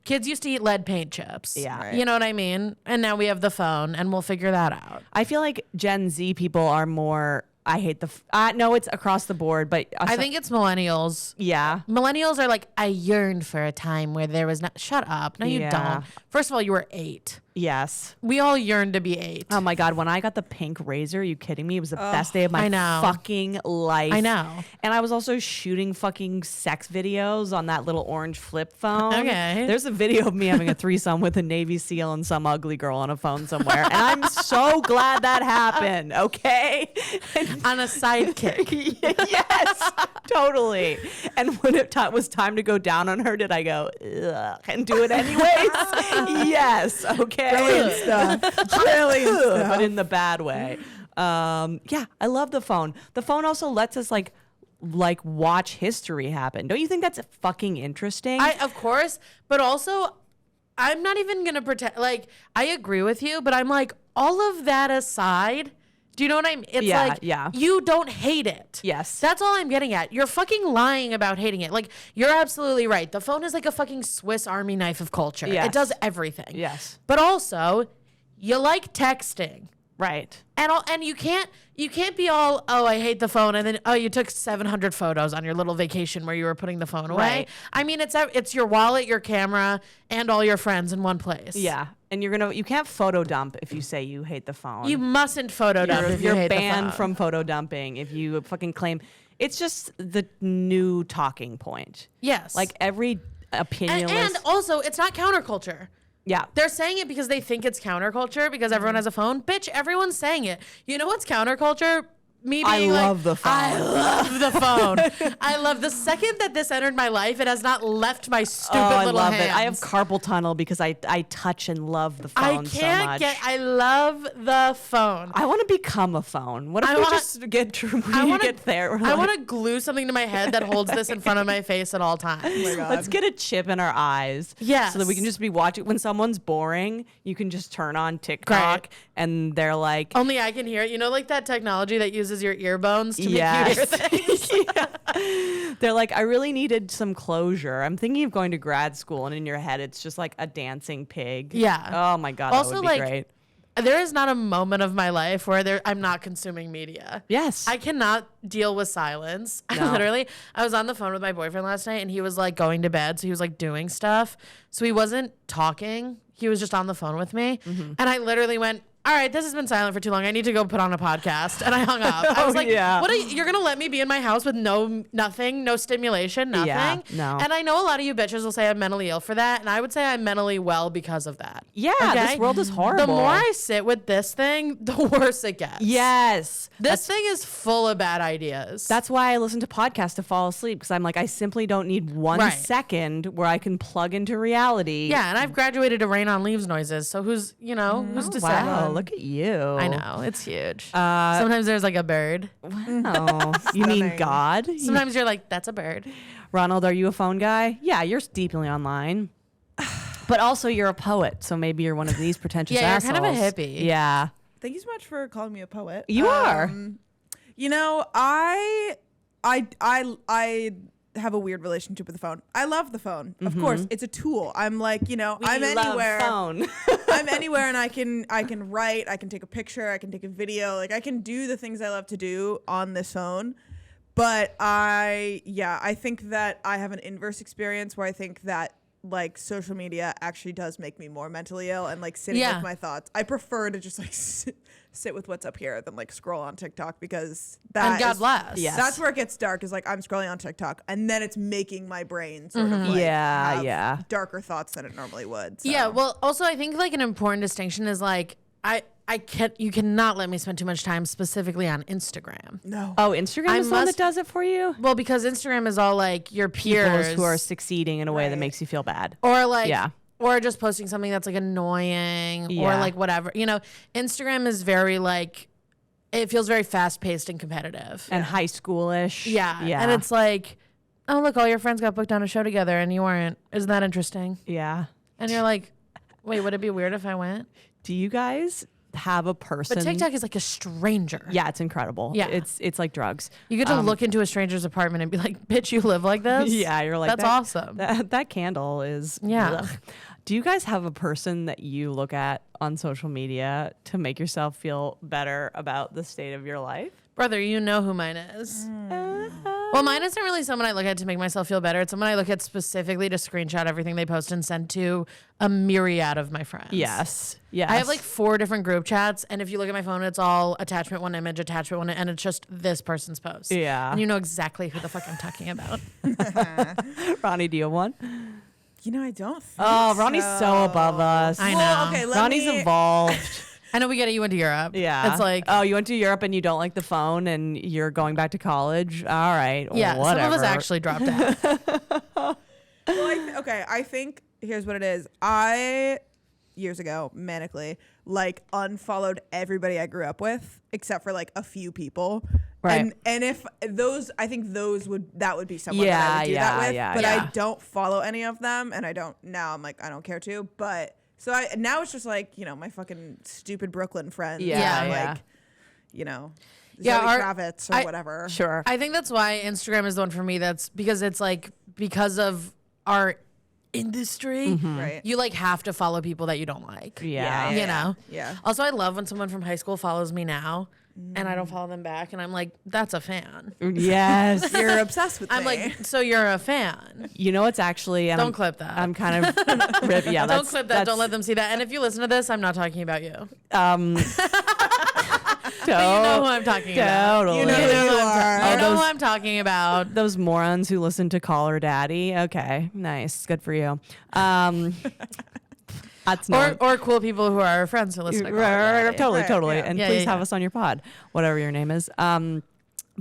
Kids used to eat lead paint chips. Yeah. Right. You know what I mean? And now we have the phone, and we'll figure that out. I feel like Gen Z people are more. I hate the. No, it's across the board, but I think it's millennials. yeah. Millennials are I yearned for a time where there was not. Shut up. No, you Yeah. don't. First of all, you were 8. Yes. We all yearned to be 8. Oh my God, when I got the pink razor, are you kidding me? It was the best day of my I know. fucking life. I know. And I was also shooting fucking sex videos on that little orange flip phone. Okay. There's a video of me having a threesome with a Navy SEAL and some ugly girl on a phone somewhere. And I'm so glad that happened, okay? On a sidekick. Yes, totally. And when it was time to go down on her, did I go, ugh, and do it anyways? Yes, okay. Brilliant stuff. Brilliant stuff. But in the bad way. Yeah, I love the phone. The phone also lets us watch history happen. Don't you think that's fucking interesting? Of course, but also, I'm not even gonna pretend. I agree with you, but I'm all of that aside, Do you know what I mean? It's Yeah, like, yeah. you don't hate it. Yes. That's all I'm getting at. You're fucking lying about hating it. Like, you're absolutely right. The phone is like a fucking Swiss Army knife of culture. Yes. It does everything. Yes. But also, you like texting. Right. And you can't be all, oh, I hate the phone, and then, oh, you took 700 photos on your little vacation where you were putting the phone away. Right. I mean, it's your wallet, your camera, and all your friends in one place. Yeah. And you can't photo dump if you say you hate the phone. You mustn't photo dump if you You're hate the banned phone. from photo dumping if you fucking claim. It's just the new talking point. Yes. Like every opinionless. and also, it's not counterculture. yeah. They're saying it because they think it's counterculture because everyone has a phone. Bitch, everyone's saying it. You know what's counterculture? Me being I love the phone. I love the phone. I love the second that this entered my life, it has not left my stupid I little love hands. it. I have carpal tunnel because I touch and love the phone so much. I love the phone. I want to become a phone. What if I we wanna- just get wanna- get there? We're I like, want to glue something to my head that holds this in front of my face at all times. Oh my God. let's get a chip in our eyes. Yes. So that we can just be watching. When someone's boring, you can just turn on TikTok Great. and they're like, Only I can hear it. You know, like that technology that uses your ear bones to make you hear yes. things? They're like, I really needed some closure. I'm thinking of going to grad school, and in your head, it's just like a dancing pig. Yeah. Oh my God. Also, that would be like, great. There is not a moment of my life where I'm not consuming media. Yes. I cannot deal with silence. No. I was on the phone with my boyfriend last night and he was like going to bed. So he was like doing stuff. So he wasn't talking. He was just on the phone with me. Mm-hmm. And I literally went, all right, this has been silent for too long. I need to go put on a podcast. And I hung up. I was like, yeah. what you're going to let me be in my house with nothing, no stimulation, nothing? Yeah, no. And I know a lot of you bitches will say I'm mentally ill for that. And I would say I'm mentally well because of that. Yeah, Okay? this world is horrible. The more I sit with this thing, the worse it gets. Yes. This thing is full of bad ideas. That's why I listen to podcasts to fall asleep, because I'm like, I simply don't need 1 Right. second where I can plug into reality. yeah, and I've graduated to rain on leaves noises. So who's to say? Wow, look at you. I know, it's huge. Sometimes there's like a bird. Oh, you mean Stunning. God? Sometimes you're like, that's a bird. Ronald, are you a phone guy? Yeah, you're deeply online. But also you're a poet, so maybe you're one of these pretentious Yeah, you're assholes. kind of a hippie. Yeah. Thank you so much for calling me a poet. You are. You know, I have a weird relationship with the phone. I love the phone. Of course, it's a tool. I'm like, you know, I'm anywhere. Phone. I'm anywhere and I can write, I can take a picture, I can take a video. Like I can do the things I love to do on this phone. But I think that I have an inverse experience where I think that like social media actually does make me more mentally ill and like sitting Yeah. with my thoughts. I prefer to just like sit with what's up here than like scroll on TikTok because that And God is- bless. Yes. That's where it gets dark is like I'm scrolling on TikTok and then it's making my brain sort of like Yeah, have yeah. darker thoughts than it normally would. So. Yeah, well, also I think like an important distinction is like you cannot let me spend too much time specifically on Instagram. No. Oh, Instagram I is the one that must- does it for you? Well, because Instagram is all like your peers People who are succeeding in a way that Right. makes you feel bad. or like Yeah. or just posting something that's like annoying or Yeah. like whatever. You know, Instagram is very like it feels very fast paced and competitive. And high schoolish. Yeah. Yeah. And it's like, oh look, all your friends got booked on a show together and you weren't. Isn't that interesting? Yeah. And you're like, wait, would it be weird if I went? Do you guys have a person? But TikTok is like a stranger. Yeah, it's incredible. Yeah. It's like drugs. You get to look into a stranger's apartment and be like, bitch, you live like this? Yeah, you're like, that's that- awesome. That candle is. Yeah. Ugh. Do you guys have a person that you look at on social media to make yourself feel better about the state of your life? Brother, you know who mine is. Well, mine isn't really someone I look at to make myself feel better. It's someone I look at specifically to screenshot everything they post and send to a myriad of my friends. Yes. Yes. I have like 4 different group chats, and if you look at my phone, it's all attachment 1 image, attachment 1, and it's just this person's post. Yeah. And you know exactly who the fuck I'm talking about. Ronnie, do you have one? You know, I don't think Oh, Ronnie's so above us. I know. Well, okay, let Ronnie's me, evolved. I know we get it. You went to Europe. Yeah. It's like, oh, you went to Europe and you don't like the phone and you're going back to college. All right. yeah, Whatever. some of us actually dropped out. okay, I think here's what it is. I years ago, manically, like unfollowed everybody I grew up with except for like a few people. Right. And if those, I think that would be someone Yeah, that I would do yeah, that with. yeah, but yeah. I don't follow any of them, and I don't now. I'm like I don't care to. But so now it's just like, you know, my fucking stupid Brooklyn friends. Yeah, and, yeah. like, Yeah, Zoe Kravitz or I- whatever. Sure. I think that's why Instagram is the one for me. That's because it's like, because of our industry, Right. you like have to follow people that you don't like. Yeah. You know? Yeah. Also, I love when someone from high school follows me now and I don't follow them back. And I'm like, that's a fan. Yes. You're obsessed with I'm me. like, so you're a fan. You know what's actually and Don't I'm, clip that. I'm kind of yeah. Don't clip that. Don't let them see that. And if you listen to this, I'm not talking about you. But You know who I'm talking about. Totally. You know who you are. You know those- who I'm talking about. Those morons who listen to Call Her Daddy. Okay, nice, good for you. That's not Or cool people who are our friends who listen to Call Her Daddy. totally, Right, totally. yeah. And Yeah, please yeah, have yeah. us on your pod, whatever your name is.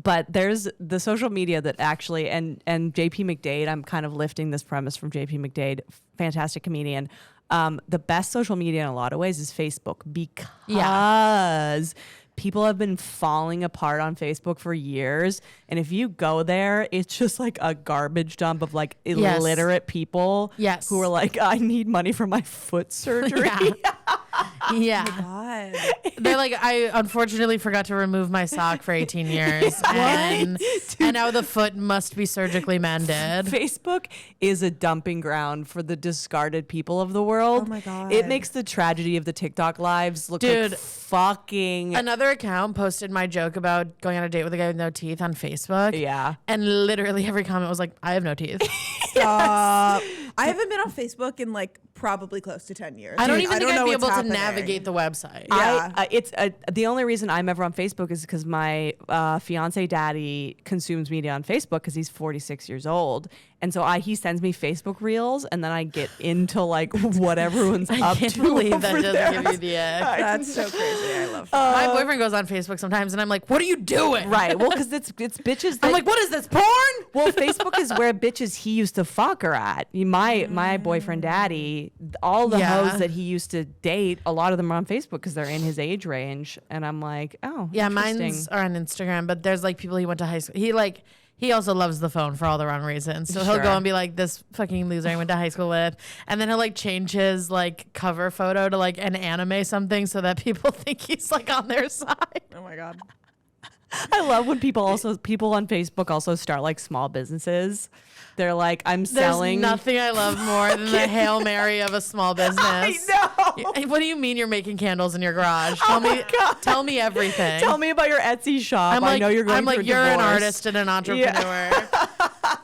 But there's the social media that actually and JP McDade. I'm kind of lifting this premise from JP McDade, fantastic comedian. The best social media in a lot of ways is Facebook because people have been falling apart on Facebook for years. And if you go there, it's just like a garbage dump of like illiterate people Yes. who are like, I need money for my foot surgery. Yeah. God. They're like, I unfortunately forgot to remove my sock for 18 years. And now the foot must be surgically mended. Facebook is a dumping ground for the discarded people of the world. Oh my God. It makes the tragedy of the TikTok lives look Dude, like fucking Another account posted my joke about going on a date with a guy with no teeth on Facebook. yeah. And literally every comment was like, I have no teeth. Stop. I haven't been on Facebook in like probably close to 10 years. I don't Dude, even think I'd know be what's able to happening. navigate the website. Yeah. It's the only reason I'm ever on Facebook is because my fiance daddy consumes media on Facebook because he's 46 years old, and so he sends me Facebook reels, and then I get into like what everyone's I up can't to. believe that over doesn't there. give you the ick. That's so crazy. I love that. My boyfriend goes on Facebook sometimes and I'm like, what are you doing? Right. Well, because it's bitches. I'm that- like, what is this, porn? Well, Facebook is where bitches he used to fuck her at. My boyfriend daddy, all the Yeah. hoes that he used to date, a lot of them are on Facebook because they're in his age range. And I'm like, oh, Yeah, interesting. mine's are on Instagram, but there's like people he went to high school. He also loves the phone for all the wrong reasons. So he'll Sure. go and be like, this fucking loser I went to high school with. And then he'll like change his like cover photo to like an anime something so that people think he's like on their side. Oh my God. I love when people on Facebook also start like small businesses. They're like, I'm There's selling. nothing I love more than the Hail Mary of a small business. I know. What do you mean you're making candles in your garage? Tell me everything. Tell me about your Etsy shop. I'm like, I know you're going I'm like, through a you're an divorce. artist and an entrepreneur.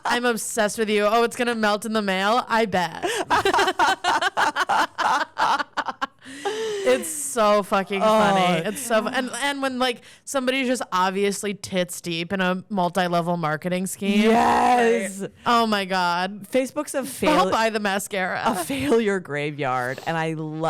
I'm obsessed with you. Oh, it's gonna melt in the mail? I bet. It's so fucking funny. It's so and when like somebody's just obviously tits deep in a multi-level marketing scheme. Yes. Oh my god. Facebook's a I'll fail. buy the mascara. A failure graveyard, and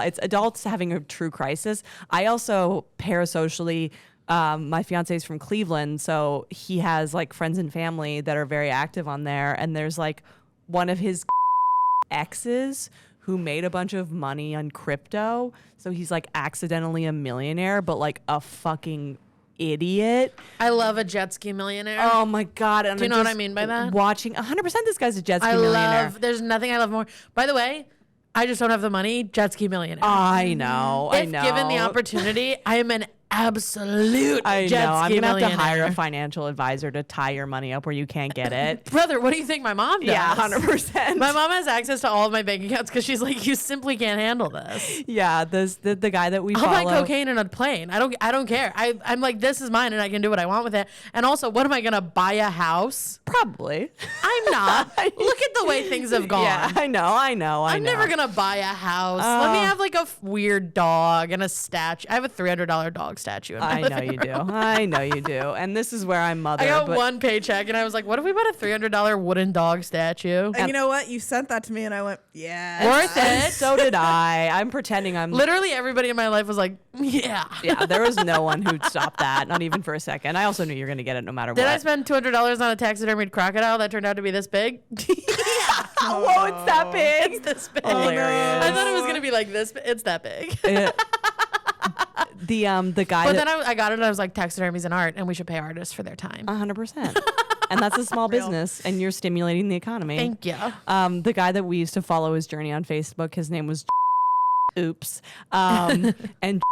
it's adults having a true crisis. I also parasocially, my fiance is from Cleveland, so he has like friends and family that are very active on there, and there's like one of his exes who made a bunch of money on crypto, so he's like accidentally a millionaire, but like a fucking idiot. I love a jet ski millionaire. Oh my god! And Do you know what I mean by that? Watching 100%, this guy's a jet ski I millionaire. love. There's nothing I love more. By the way, I just don't have the money. Jet ski millionaire. I know. If given the opportunity, I am an absolute I jet know. I'm ski gonna have to millionaire. hire a financial advisor to tie your money up where you can't get it. Brother, what do you think my mom does? Yeah, 100%. My mom has access to all of my bank accounts because she's like, you simply can't handle this. Yeah, the guy that we I'll follow. buy cocaine in a plane. I don't care. I'm like, this is mine and I can do what I want with it. And also, what am I gonna buy a house? Probably. I'm not. Look at the way things have gone. Yeah, I know. I'm never gonna buy a house. Let me have like a weird dog and a statue. I have a $300 dog statue in my I know living you room. do. I know you do. And this is where I'm mother. I got but one paycheck and I was like, what if we bought a $300 wooden dog statue? And you know what? You sent that to me, and I went, "Yeah, Worth and it. so did I. I'm pretending I'm. Literally everybody in my life was like, yeah. Yeah, there was no one who'd stop that, not even for a second. I also knew you were going to get it no matter Did what. I spend $200 on a taxidermied crocodile that turned out to be this big? Whoa, it's that big. It's this big. Hilarious. I thought it was gonna be like this. It's that big. The guy But that, then I got it and I was like, taxidermy's an art and we should pay artists for their time. 100%. And that's a small business, and you're stimulating the economy. Thank you. The guy that we used to follow his journey on Facebook, his name was Oops. And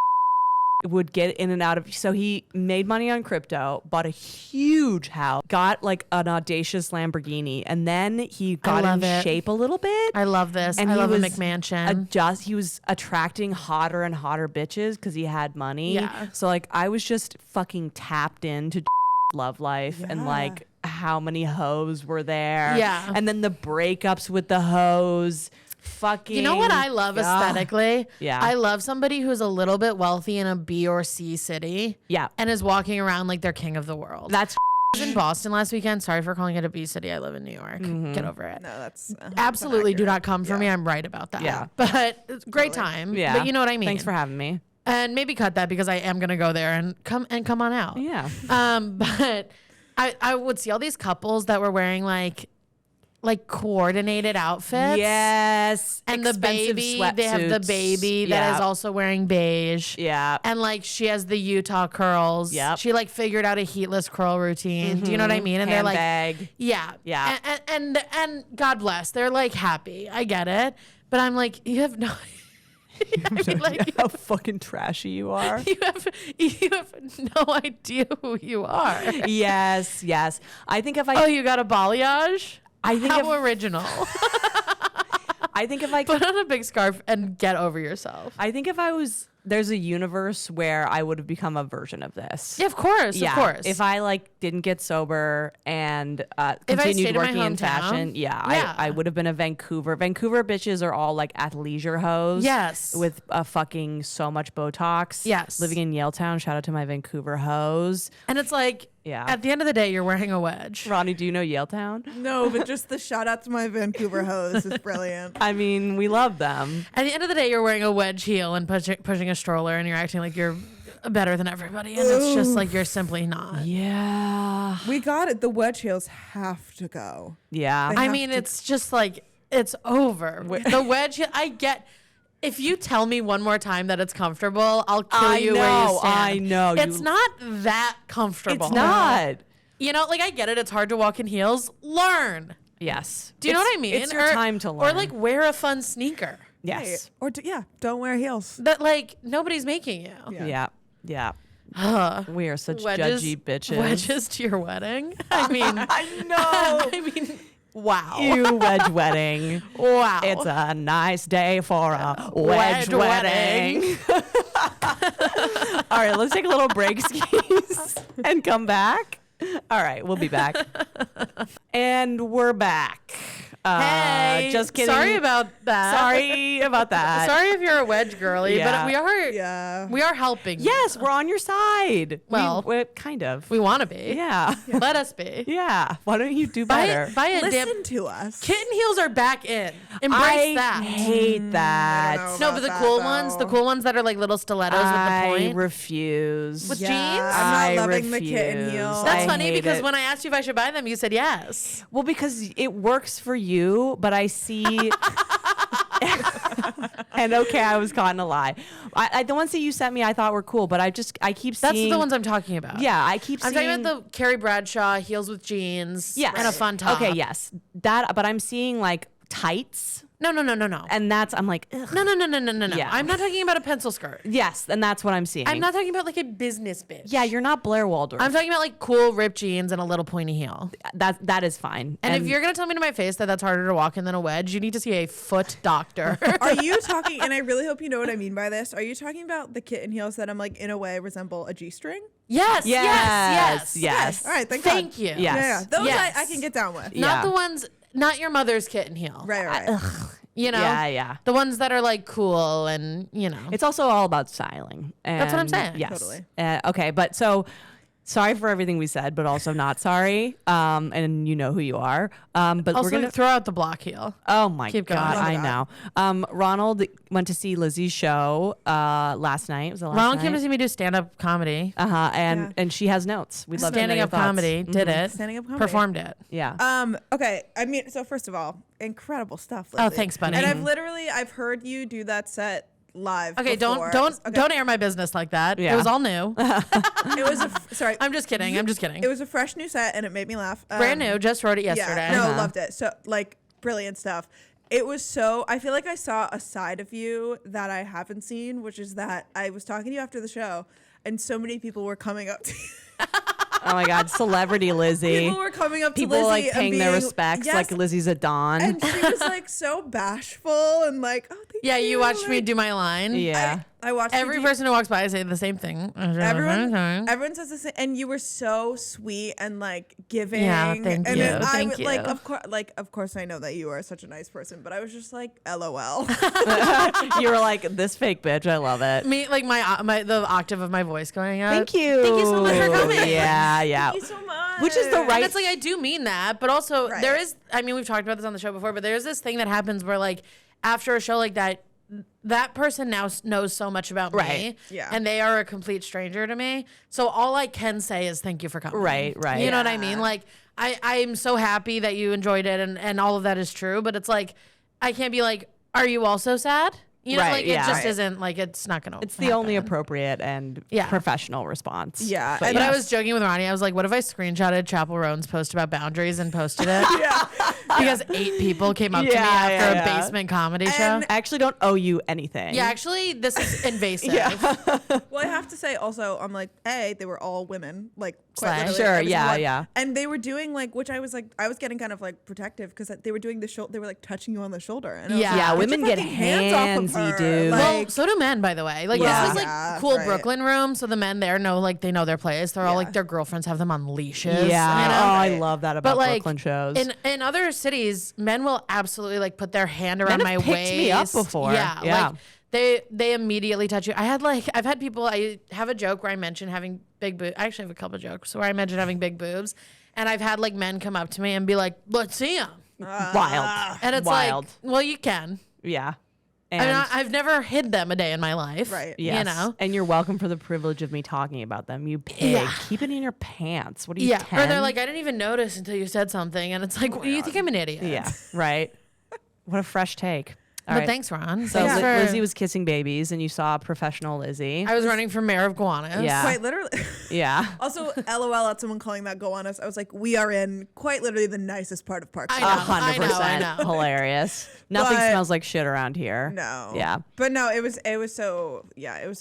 would get in and out of. So he made money on crypto, bought a huge house, got like an audacious Lamborghini, and then he got in shape a little bit. I love this. And I he love a was McMansion. He was attracting hotter and hotter bitches because he had money. Yeah. So like I was just fucking tapped into love life and like how many hoes were there. Yeah. And then the breakups with the hoes. Fucking. You know what I love aesthetically? Yeah. I love somebody who's a little bit wealthy in a B or C city. Yeah. And is walking around like they're king of the world. That's I was in Boston last weekend. Sorry for calling it a B city. I live in New York. Get over it. No, that's Absolutely do not come for me. I'm right about that. Yeah. But it's a great time. yeah. But you know what I mean. Thanks for having me. And maybe cut that because I am gonna go there and come on out. Yeah. But I would see all these couples that were wearing like coordinated outfits. Yes. And the Expensive baby, they have the sweatsuits. baby that is also wearing beige. Yeah. And like she has the Utah curls. Yep. She like figured out a heatless curl routine. Do you know what I mean? And they're like, Handbag. yeah. Yeah. And God bless. They're like happy. I get it. But I'm like, you have no I mean, like, how fucking trashy you are. you have no idea who you are. Yes. I think if I Oh, you got a balayage? I think How if, original. I think if I Put on a big scarf and get over yourself. I think if I was there's a universe where I would have become a version of this. Yeah, of course. If I like didn't get sober and If I continued stayed in my working in hometown, fashion, yeah. I would have been a Vancouver bitches are all like athleisure hoes. Yes. With fucking so much Botox. Yes. Living in Yaletown. Shout out to my Vancouver hoes. And it's like, Yeah. at the end of the day, you're wearing a wedge. Ronnie, do you know Yaletown? No, but just the shout out to my Vancouver hoes is brilliant. I mean, we love them. At the end of the day, you're wearing a wedge heel and pushing a stroller, and you're acting like you're better than everybody, and it's just like you're simply not. Yeah. We got it. The wedge heels have to go. Yeah. They I have mean, to- it's just like it's over. The wedge heel, I get. If you tell me one more time that it's comfortable, I'll kill you where you stand. I know. It's not that comfortable. It's not. You know, like I get it. It's hard to walk in heels. Learn. Yes. Do you know what I mean? It's your time to Or learn. like wear a fun sneaker yes. Or don't wear heels. that like nobody's making you. Yeah. Yeah. We are such Wedges, judgy bitches. Wedges to your wedding. I mean, I know. I mean, wow. You wedge wedding. Wow. It's a nice day for a Wedge wedge wedding. All right, let's take a little break, skis, and come back. All right, we'll be back. And we're back. Hey, just kidding. Sorry about that. Sorry about that. Sorry if you're a wedge girly, Yeah. but we are. Yeah. We are helping. you. Yes, we're on your side. Well, we kind of. we want to be. Yeah. Let us be. Yeah. Why don't you do better? Buy a damn. Listen to us. Kitten heels are back in. Embrace I that. hate that. I don't No, know but the about cool that, ones, the though. cool ones that are like little stilettos with the I point. refuse. With Yeah, jeans? I'm not I loving the kitten refuse. heels. That's I funny hate because it. when I asked you if I should buy them, you said yes. Well, because it works for you, but I see. And okay, I was caught in a lie. The ones that you sent me, I thought were cool, but I keep That's seeing. the ones I'm talking about. Yeah, I keep I'm seeing. talking about the Carrie Bradshaw heels with jeans. Yes. And a fun top. Okay, yes, that. But I'm seeing like tights, No. and I'm like, ugh. No. Yeah. I'm not talking about a pencil skirt. Yes, and that's what I'm seeing. I'm not talking about like a business bitch. Yeah, you're not Blair Waldorf. I'm talking about like cool ripped jeans and a little pointy heel. that is fine. And if you're gonna tell me to my face that that's harder to walk in than a wedge, you need to see a foot doctor. Are you talking, and I really hope you know what I mean by this, are you talking about the kitten heels that I'm like in a way resemble a G-string? Yes. All right, thank Thank you. Yes. Yeah. Those Yes. I can get down with. Yeah. Not the ones, not your mother's kitten heel. Right. You know? Yeah. The ones that are like cool and, you know. It's also all about styling. That's what I'm And saying. Yes. Totally. Okay, but so sorry for everything we said, but also not sorry. And you know who you are. But also, we're gonna throw out the block heel. Oh my Keep going. god, Love I that. know. Ronald went to see Lizzie's show last night. It was the last Ronald night. came to see me do stand-up comedy. And she has notes. We'd love to know Standing your up thoughts. comedy. Did it. Standing up comedy. Performed it. Yeah. Okay. I mean, so first of all, incredible stuff. Oh, Lizzie. thanks, buddy. And I've heard you do that set live. Okay, before. don't air my business like that. Yeah. It was all new. It was sorry. I'm just kidding. It was a fresh new set, and it made me laugh. Brand new. Just wrote it yesterday. Yeah, no, loved it. So like brilliant stuff. it was so, I feel like I saw a side of you that I haven't seen, which is that I was talking to you after the show and so many people were coming up to you. Oh my God, celebrity Lizzie. People were coming up People to Lizzie like and paying their respects, yes, like Lizzie's a Don. and she was like so bashful and like, oh, thank Yeah, you watched me like, do my line. Yeah. I watched you Every do- person who walks by, I say the same thing. Everyone says the same, and you were so sweet and like giving. Yeah, thank and you. then Thank like, you. of course, I know that you are such a nice person, but I was just like, LOL. You were like, this fake bitch, I love it. Me, like the octave of my voice going up. Thank you. Thank you so much for coming. Yeah, yeah. Thank you so much. Which is the right. And it's like I do mean that, but also Right. there is. I mean, we've talked about this on the show before, but there's this thing that happens where like after a show like that, that person now knows so much about me, Right. Yeah. and they are a complete stranger to me. So all I can say is thank you for coming. Right, right. You know what I Yeah. mean? Like I'm so happy that you enjoyed it, and all of that is true. But it's like I can't be like, are you also sad? You know, Right, like yeah. it just Right. isn't like it's not gonna. It's the only happen. appropriate and Yeah. professional response. Yeah, But and But I yes. was joking with Ronnie. I was like, what if I screenshotted Chapel Roan's post about boundaries and posted it? yeah. Because 8 people came up to me Yeah, after yeah, a yeah. basement comedy show. And- I actually don't owe you anything. Yeah, actually, this is invasive. Well, I have to say also, I'm like, they were all women, like quite Slash. literally Sure, every yeah, single one. yeah. And they were doing like, which I was getting kind of like protective because they were doing the shoulder, they were like touching you on the shoulder. And I was Yeah. like, Yeah, "Get women your get fucking hands off of handsy, her." dude. Well, Like, so do men, by the way. Like Yeah. this is like Yeah, cool right. Brooklyn room, so the men there know like they know their place. They're all Yeah. like their girlfriends have them on leashes. Yeah. you know? Oh, I love that about But like Brooklyn shows. in other cities, men will absolutely like put their hand around Men my have picked waist. me up before. Yeah, Yeah. like they immediately touch you. I've had people. I have a joke where I mention having big boobs. I actually have a couple jokes where I mention having big boobs, and I've had like men come up to me and be like, "Let's see them," Wild. and it's Wild. like, well, you can. Yeah. I And mean, I've never hid them a day in my life. Right. yes. You know. And you're welcome for the privilege of me talking about them. You pig. Yeah. Keep it in your pants. What are you, Yeah. 10? Or they're like, I didn't even notice until you said something, and it's like, you think I'm an idiot? Yeah, right. What a fresh take. All But right. thanks, Ron. So Thanks for- Lizzie was kissing babies, and you saw professional Lizzie. I was running for mayor of Gowanus. Yeah. quite literally. Yeah. Also, LOL at someone calling that go on us. I was like, we are in quite literally the nicest part of Park I City. know. 100% I know. hilarious. Nothing But- smells like shit around here. No. Yeah. But no, it was so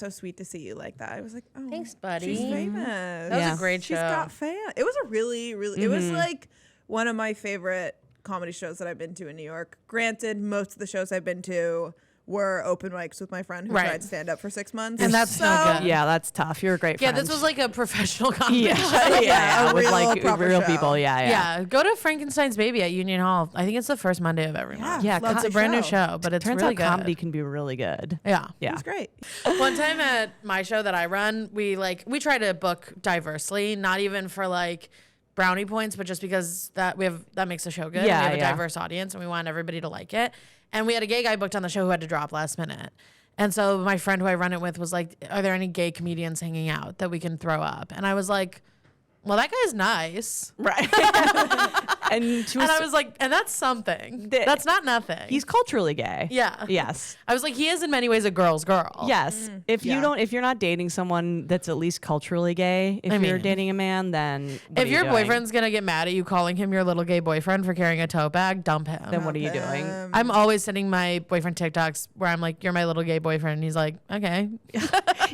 sweet to see you like that. I was like, oh, Thanks, buddy. She's famous. That was Yeah. a great She's show. got fans. It was a really, really. It was like one of my favorite comedy shows that I've been to in New York. Granted, most of the shows I've been to were open mics with my friend who Right. tried stand up for 6 months. And that's so good. Yeah, that's tough. You're a great Yeah, friend. this was like a professional comedy yeah, show. yeah, a with real like proper real show. people. Yeah, yeah. Yeah, go to Frankenstein's Baby at Union Hall. I think it's the first Monday of every month. Yeah, It's a brand new show, but it's Turns really out good. comedy can be really good. Yeah. Yeah. It was great. One time at my show that I run, we try to book diversely, not even for like brownie points, but just because that makes the show good. Yeah, we have a yeah. diverse audience and we want everybody to like it. And we had a gay guy booked on the show who had to drop last minute. And so my friend who I run it with was like, are there any gay comedians hanging out that we can throw up? And I was like, well, that guy's nice. Right. and to And I was like, and that's something. That's not nothing. he's culturally gay. Yeah. Yes. I was like, he is in many ways a girl's girl. Yes. If you're not dating someone that's at least culturally gay, if I you're mean, dating a man, then what If are your you doing? boyfriend's gonna get mad at you calling him your little gay boyfriend for carrying a tote bag, dump him. then what are you doing? I'm always sending my boyfriend TikToks where I'm like, "You're my little gay boyfriend," and he's like, "Okay."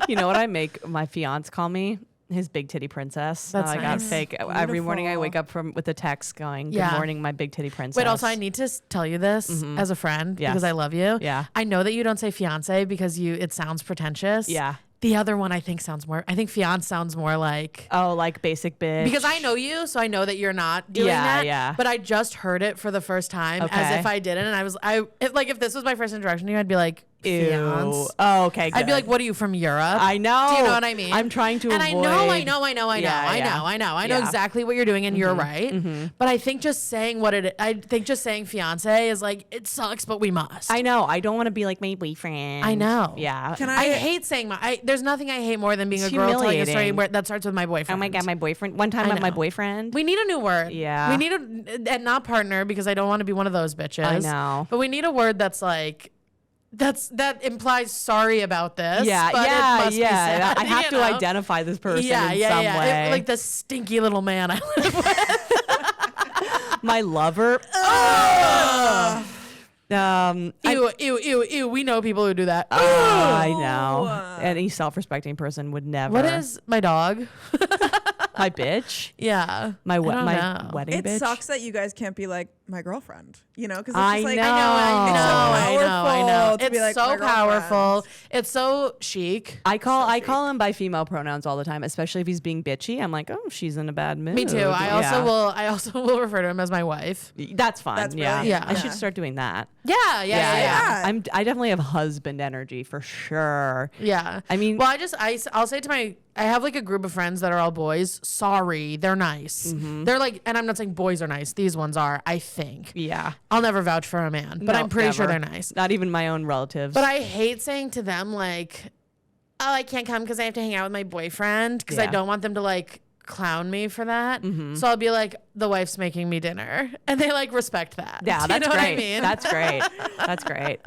You know what I make my fiance call me? His big titty princess. That's I got nice. fake. Every morning I Beautiful. wake up with a text going, "Good Yeah. morning, my big titty princess." Wait, also I need to tell you this as a friend Yes. because I love you. Yeah. I know that you don't say fiance because it sounds pretentious. Yeah. The other one I think fiance sounds more like. Oh, like basic bitch. Because I know you, so I know that you're not doing Yeah, that. yeah. But I just heard it for the first time as Okay. if I didn't, and if this was my first introduction to you, I'd be like, Ew. fiance. Oh, okay. I'd be good. like, "What are you from Europe?" I know. Do you know what I mean? I'm trying to and avoid. I know Yeah. exactly what you're doing, and you're right. But I think just saying fiance is like, it sucks, but we must. I know. I don't want to be like my boyfriend. I know. Yeah. Can I hate saying there's nothing I hate more than being It's a girl telling a story humiliating. that starts with my boyfriend. Oh my god, my boyfriend. One time I at my know. boyfriend. We need a new word. Yeah. We need and not partner because I don't want to be one of those bitches. I know. But we need a word that's like, that implies sorry about this. Yeah, but yeah, it must be yeah. sad, I have you to know? identify this person in some way. Like the stinky little man I live with. My lover. Ew. We know people who do that. I know. Any self-respecting person would never. What is my dog? my bitch? Yeah. My I don't know. wedding It bitch? sucks that you guys can't be like my girlfriend, you know? Because I it's just like, know. I know. to be It's like, so my powerful. girlfriend. It's so chic. I call him by female pronouns all the time, especially if he's being bitchy. I'm like, oh, she's in a bad mood. Me too. I also will refer to him as my wife. That's fine. That's yeah. brilliant. I Yeah. should start doing that. Yeah. Yeah. I definitely have husband energy for sure. Yeah. I mean, well, I'll say to I have like a group of friends that are all boys. Sorry, they're nice. They're like, and I'm not saying boys are nice. These ones are, I think. yeah. I'll never vouch for a man, but No, I'm pretty sure never. they're nice. Not even my own relatives. But I hate saying to them like, oh, I can't come because I have to hang out with my boyfriend because I Yeah. don't want them to like clown me for that. So I'll be like, the wife's making me dinner, and they like respect that. yeah, Do you that's know great. what I mean? That's great. That's great.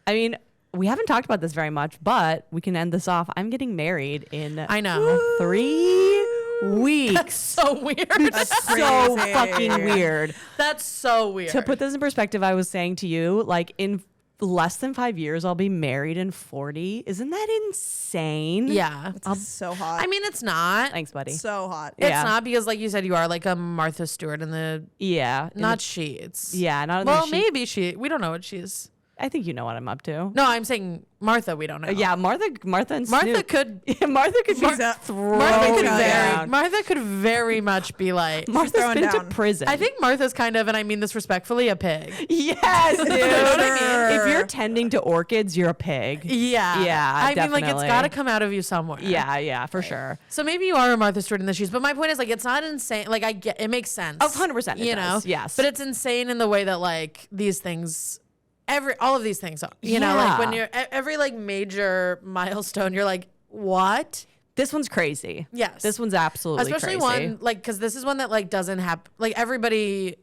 I mean, we haven't talked about this very much, but we can end this off. I'm getting married in I know. 3 weeks. So weird. That's So crazy. fucking weird. That's so weird. To put this in perspective, I was saying to you, like in less than 5 years, I'll be married in 40. Isn't that insane? yeah. It's so hot. I mean, it's not. Thanks, buddy. so hot. It's Yeah. not because, like you said, you are like a Martha Stewart in the Yeah. not Sheets. Yeah. Not in the Well, sheet. maybe she. We don't know what she's. I think you know what I'm up to. No, I'm saying Martha. We don't know. Yeah, Martha and Martha Snoop. could. Martha could be Martha Martha down. Martha could very much be like. Martha's throwing been to down. prison. I think Martha's kind of, and I mean this respectfully, a pig. yes, dude. You know what I mean? If you're tending to orchids, you're a pig. Yeah. Yeah, I mean, like, it's definitely. got to come out of you somewhere. Yeah, for sure. So maybe you are a Martha Stewart in the shoes, but my point is, like, it's not insane. Like, I get it makes sense. 100% it you does, know? yes. But it's insane in the way that, like, these things. All of these things are, you know, like when Yeah. you're every like major milestone, you're like, what? This one's crazy. Yes. This one's absolutely Especially crazy. one, like, because this is one that like doesn't happen. Like everybody,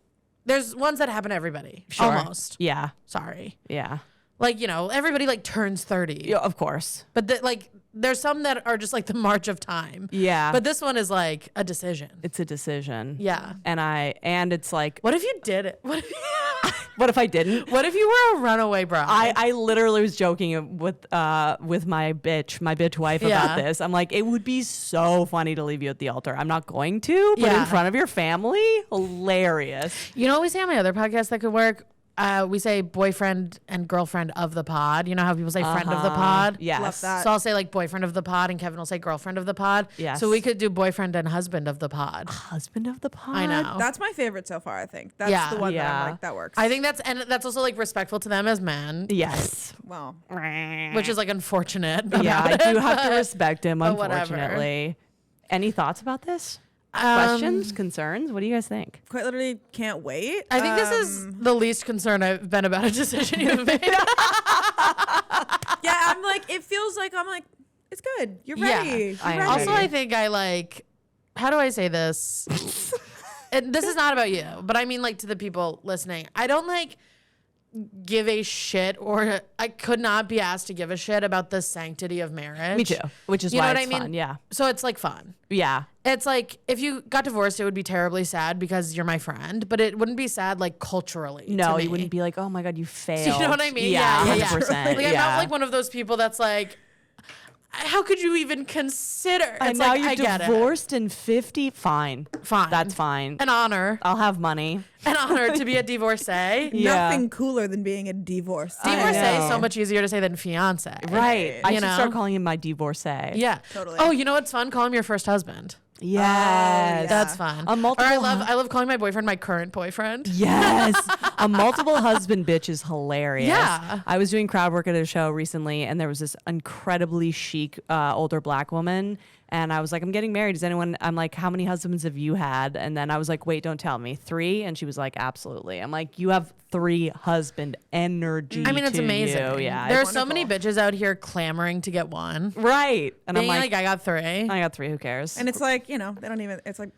there's ones that happen to everybody. Sure. Almost. Yeah, Sorry. yeah. Like, you know, everybody like turns 30. Yeah, of course. But like, there's some that are just like the march of time. Yeah. But this one is like a decision. It's a decision. Yeah. And it's like, What if you did it? what if I didn't? What if you were a runaway bride? I literally was joking with my bitch wife Yeah. about this. I'm like, it would be so funny to leave you at the altar. I'm not going to, but Yeah. in front of your family, hilarious. You know what we say on my other podcast that could work? We say boyfriend and girlfriend of the pod. You know how people say friend of the pod? Yes. Love that. So I'll say like boyfriend of the pod and Kevin will say girlfriend of the pod. Yes. So we could do boyfriend and husband of the pod. Husband of the pod. I know. That's my favorite so far, I think. That's Yeah. the one that Yeah. I'm like, that works. I think that's also like respectful to them as men, Yes. Well, which is like unfortunate. Yeah, about I do it, have to but- respect him, but whatever. unfortunately. Any thoughts about this? Um, Questions? Concerns? What do you guys think? quite literally can't wait. I think this is the least concerned I've been about a decision you've made. Yeah, I'm like, it feels like I'm like, it's good. You're Yeah. ready. You're I am ready. Also, I think I like, how do I say this? And this is not about you, but I mean like to the people listening. I don't like give a shit, or I could not be asked to give a shit about the sanctity of marriage. Me too. Which is You know why what it's I mean? fun. Yeah. So it's like fun. Yeah. It's like if you got divorced, it would be terribly sad because you're my friend, but it wouldn't be sad like culturally. No, to you me. wuld be like, oh my God, you failed. Do you know what I mean? Yeah, yeah. 100%. Like I'm yeah. not like one of those people that's like, how could you even consider? And It's now like, you're I get it. divorced in 50. Fine. Fine. That's fine. An honor. I'll have money. An honor to be a divorcee. Yeah. Nothing cooler than being a divorced. Divorcee know. is so much easier to say than fiance. Right. I You should know? start calling him my divorcee. Yeah. Totally. Oh, you know what's fun? Call him your first husband. Yes. yeah. That's fun. A multiple Or I love calling my boyfriend my current boyfriend. Yes. A multiple husband bitch is hilarious. Yeah. I was doing crowd work at a show recently, and there was this incredibly chic older black woman. And I was like, I'm getting married. Does anyone? I'm like, how many husbands have you had? And then I was like, wait, don't tell me. 3? And she was like, absolutely. I'm like, you have 3 husband energy. I mean, it's to amazing. You. Yeah. There are it's so many wonderful. bitches out here clamoring to get one. right. And Being I'm like, I got 3. I got 3. Who cares? And it's like, you know, they don't even, it's like,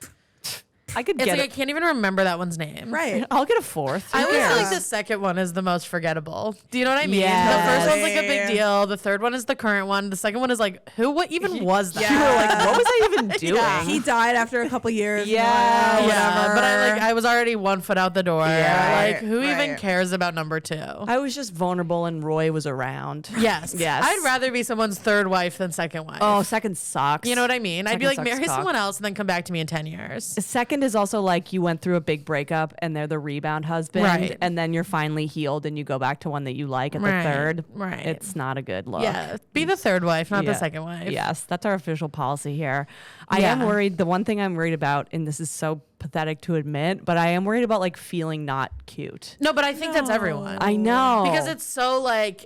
I could It's get like I can't even remember that one's name. Right. I'll get a fourth. I Who always feel cares? like the second one is the most forgettable. Do you know what I mean? Yes. The first one's like a Yeah. big deal. The third one is the current one. The second one is like, what even was that? You were like, what was I even doing? Yeah. He died after a couple years. Yeah. Yeah, but whatever. I was already 1 foot out the door. Yeah. Like, who even Right. cares about number 2? I was just vulnerable and Roy was around. Yes. Yes. I'd rather be someone's third wife than second wife. Oh, second sucks. You know what I mean? I'd be Second like, sucks marry cock. someone else and then come back to me in 10 years. Second is also like you went through a big breakup and they're the rebound husband, Right. and then you're finally healed and you go back to one that you like at the Right, third. right. It's not a good look. Yeah. Be the third wife, not the Yeah. second wife. Yes, that's our official policy here. I am Yeah. worried. The one thing I'm worried about, and this is so pathetic to admit, but I am worried about like feeling not cute. No, but I think that's everyone. I know. Because it's so like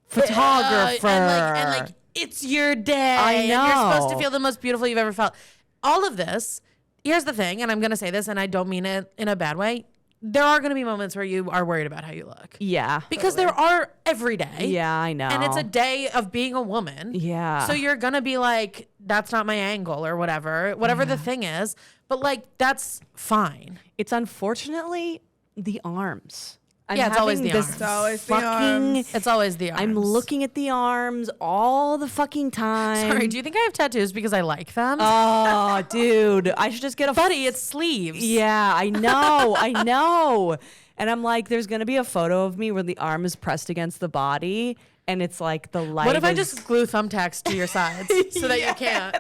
photographer. and like it's your day. I And you're supposed to know. feel the most beautiful you've ever felt. All of this. Here's the thing, and I'm gonna say this, and I don't mean it in a bad way. There are gonna be moments where you are worried about how you look. Yeah. Because there are every day. Yeah, I know. And it's a day of being a woman. Yeah. So you're gonna be like, that's not my angle or whatever the thing is. But like, that's fine. It's unfortunately the arms. I'm Yeah, it's always having the this arms. It's always the fucking. arms. It's always the arms. I'm looking at the arms all the fucking time. Sorry, do you think I have tattoos because I like them? Oh, dude, I should just get a. Buddy, it's sleeves. Yeah, I know, I know. And I'm like, there's gonna be a photo of me where the arm is pressed against the body, and it's like the light. What if I is- just glue thumbtacks to your sides so that you can't?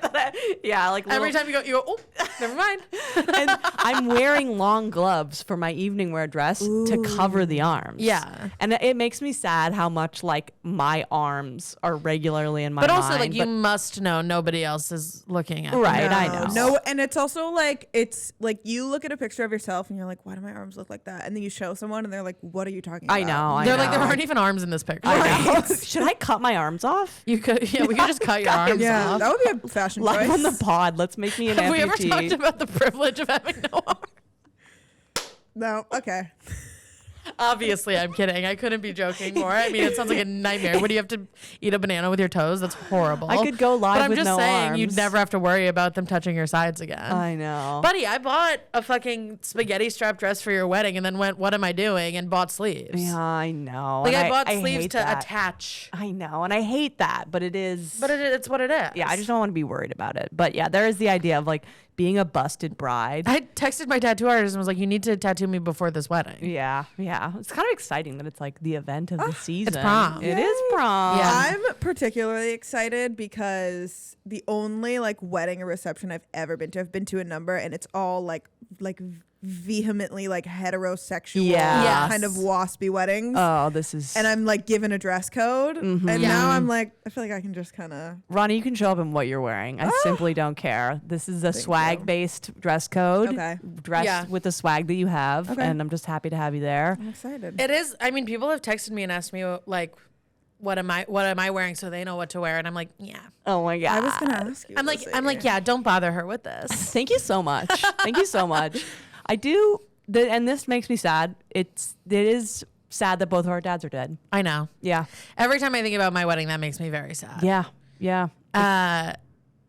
yeah, like Every little- time you go, oh, never mind. and I'm wearing long gloves for my evening wear dress to cover the arms. Yeah. And it makes me sad how much like my arms are regularly in my But mind. also, like, you must know nobody else is looking at Right, them. I know. No, and it's also like it's like you look at a picture of yourself and you're like, why do my arms look like that? And then you show someone and they're like, what are you talking about? I know. I They're know. like, there aren't even arms in this picture. I know. Should I cut my arms off? You could, yeah, we could just cut your arms Yeah, off. that would be a fashion Live choice. on the pod. Let's make me an Have we ever amputee. talked about the privilege of having no arms? No, okay. Obviously, I'm kidding. I couldn't be joking more. I mean, it sounds like a nightmare. What do you have to eat a banana with your toes? That's horrible. I could go live But I'm with just no saying, you'd arms. never have to worry about them touching your sides again. I know. Buddy, I bought a fucking spaghetti strap dress for your wedding and then went, what am I doing? And bought sleeves. Yeah, I know. Like, And I bought sleeves hate to that. attach. I know, and I hate that, but it is. But it's what it is. yeah, I just don't want to be worried about it. But yeah, there is the idea of like being a busted bride. I texted my tattoo artist and was like, you need to tattoo me before this wedding. Yeah, yeah. It's kind of exciting that it's like the event of the season. prom. It is prom. Yeah. I'm particularly excited because the only like wedding or reception I've ever been to, I've been to a number, and it's all like vehemently like heterosexual Yes. kind of waspy weddings. Oh, this is. And I'm like given a dress code, and Yeah. now I'm like, I feel like I can just kind of. Ronnie, you can show up in what you're wearing. I simply don't care. This is a swag-based dress code. Okay. Dress Yeah. with the swag that you have, Okay. and I'm just happy to have you there. I'm excited. It is. I mean, people have texted me and asked me like, what am I wearing so they know what to wear? And I'm like, yeah. Oh my god. I was gonna ask you. I'm like, Lizzie. yeah. Don't bother her with this. Thank you so much. Thank you so much. I do, and this makes me sad. It is sad that both of our dads are dead. I know. Yeah. Every time I think about my wedding, that makes me very sad. Yeah. Yeah.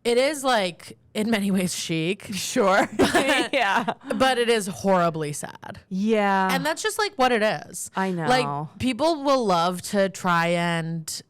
It is like in many ways chic, Sure. yeah. but it is horribly sad. Yeah. And that's just like what it is. I know. Like people will love to try and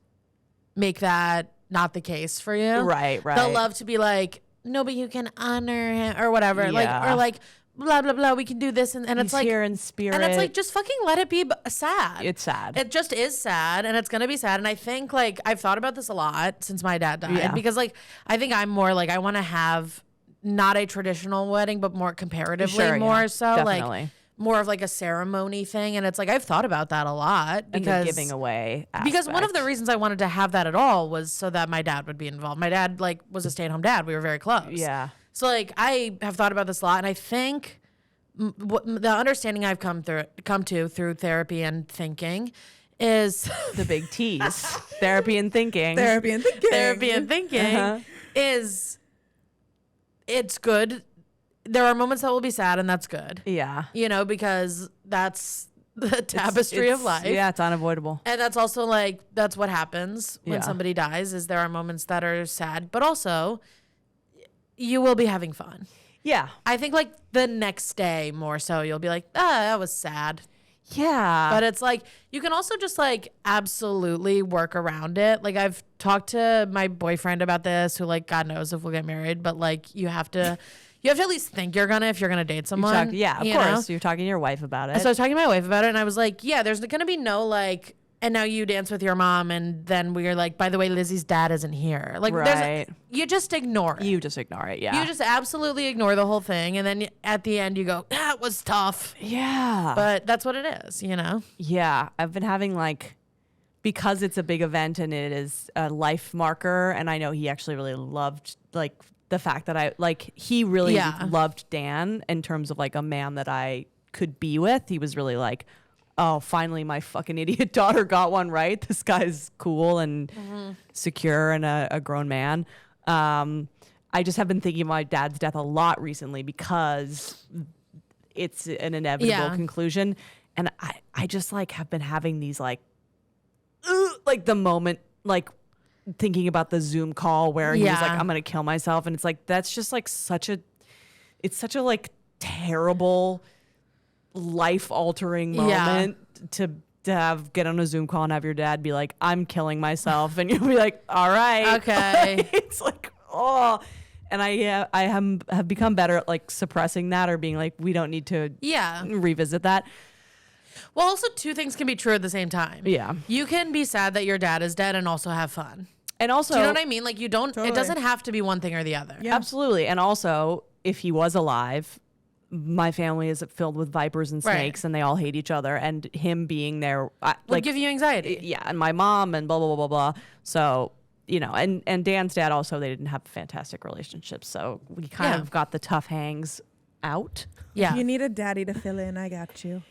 make that not the case for you. Right, right. They'll love to be like, no, but you can honor him or whatever. Yeah. Like, or like, blah, blah, blah. We can do this. And He's it's like, here in spirit. and it's like, just fucking let it be sad. It's sad. It just is sad, and it's gonna be sad. And I think like I've thought about this a lot since my dad died, Yeah. because like I think I'm more like I want to have not a traditional wedding, but more comparatively Sure, more yeah. so Definitely. like more of like a ceremony thing. And it's like I've thought about that a lot and the because giving away. because one of aspect. the reasons I wanted to have that at all was so that my dad would be involved. My dad like was a stay-at-home dad. We were very close. Yeah. So like I have thought about this a lot, and I think the understanding I've come to through therapy and thinking is the big T's. Therapy and thinking. Therapy and thinking. therapy and thinking Uh-huh. is it's good. There are moments that will be sad, and that's good. Yeah. You know, because that's the tapestry of life. Yeah, it's unavoidable. And that's also like that's what happens when Yeah. somebody dies is there are moments that are sad, but also you will be having fun. Yeah. I think like the next day more so you'll be like, that was sad. Yeah. But it's like you can also just like absolutely work around it. Like I've talked to my boyfriend about this, who like God knows if we'll get married, but like you have to at least think you're gonna if you're gonna date someone. of you course. know? You're talking to your wife about it. So I was talking to my wife about it, and I was like, yeah, there's gonna be no like, and now you dance with your mom, and then we're like, by the way, Lizzie's dad isn't here. Like, Right. you just ignore it. You just ignore it. Yeah. You just absolutely ignore the whole thing, and then at the end you go, that was tough. yeah. But that's what it is, you know? Yeah, I've been having like, because it's a big event and it is a life marker, and I know he actually really loved like the fact that he really Yeah. loved Dan in terms of like a man that I could be with. He was really like, oh, finally my fucking idiot daughter got one right. This guy's cool and secure and a grown man. I just have been thinking of my dad's death a lot recently because it's an inevitable Yeah. conclusion. And I just like have been having these like the moment, like thinking about the Zoom call where he was like, Yeah. I'm going to kill myself. And it's like, that's just like it's such a like terrible life altering Yeah. moment to get on a Zoom call and have your dad be like, I'm killing myself. And you'll be like, all right. Okay. It's like, oh. And I have become better at like suppressing that or being like, we don't need to Yeah. revisit that. Well, also two things can be true at the same time. Yeah. You can be sad that your dad is dead and also have fun. And also, Do you know what I mean? Like you don't, Totally. it doesn't have to be one thing or the other. Yeah. absolutely. And also, if he was alive, my family is filled with vipers and Right. snakes and they all hate each other. And him being there, Would like, give you anxiety. yeah. And my mom and blah, blah, blah, blah, blah. So, you know, and Dan's dad also, they didn't have fantastic relationships. So we kind Yeah. of got the tough hangs out. Yeah. You need a daddy to fill in. I got you.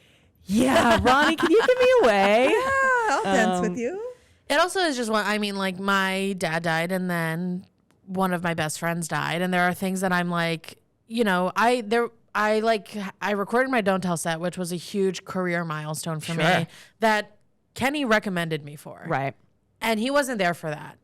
Yeah. Ronnie, can you give me away? Yeah, I'll dance with you. It also is just one. I mean, like my dad died, and then one of my best friends died, and there are things that I'm like, you know, I recorded my Don't Tell set, which was a huge career milestone for Sure. me that Kenny recommended me for, Right. and he wasn't there for that.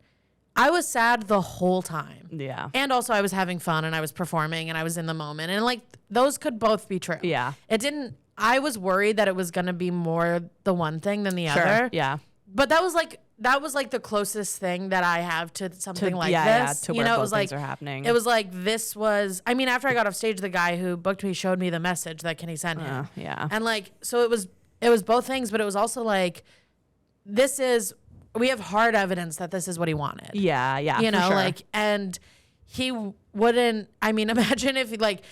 I was sad the whole time, Yeah. and also I was having fun, and I was performing, and I was in the moment, and like those could both be true. Yeah. It didn't. I was worried that it was gonna be more the one thing than the Sure. other. Yeah. But that was like the closest thing that I have to something like this. to you where know, it both was like things are happening. it was like this was. I mean, after I got off stage, the guy who booked me showed me the message that Kenny sent him, yeah. and like so it was both things, but it was also like we have hard evidence that this is what he wanted. Yeah. Yeah. You for know, sure. like, and he wouldn't. I mean, imagine if like.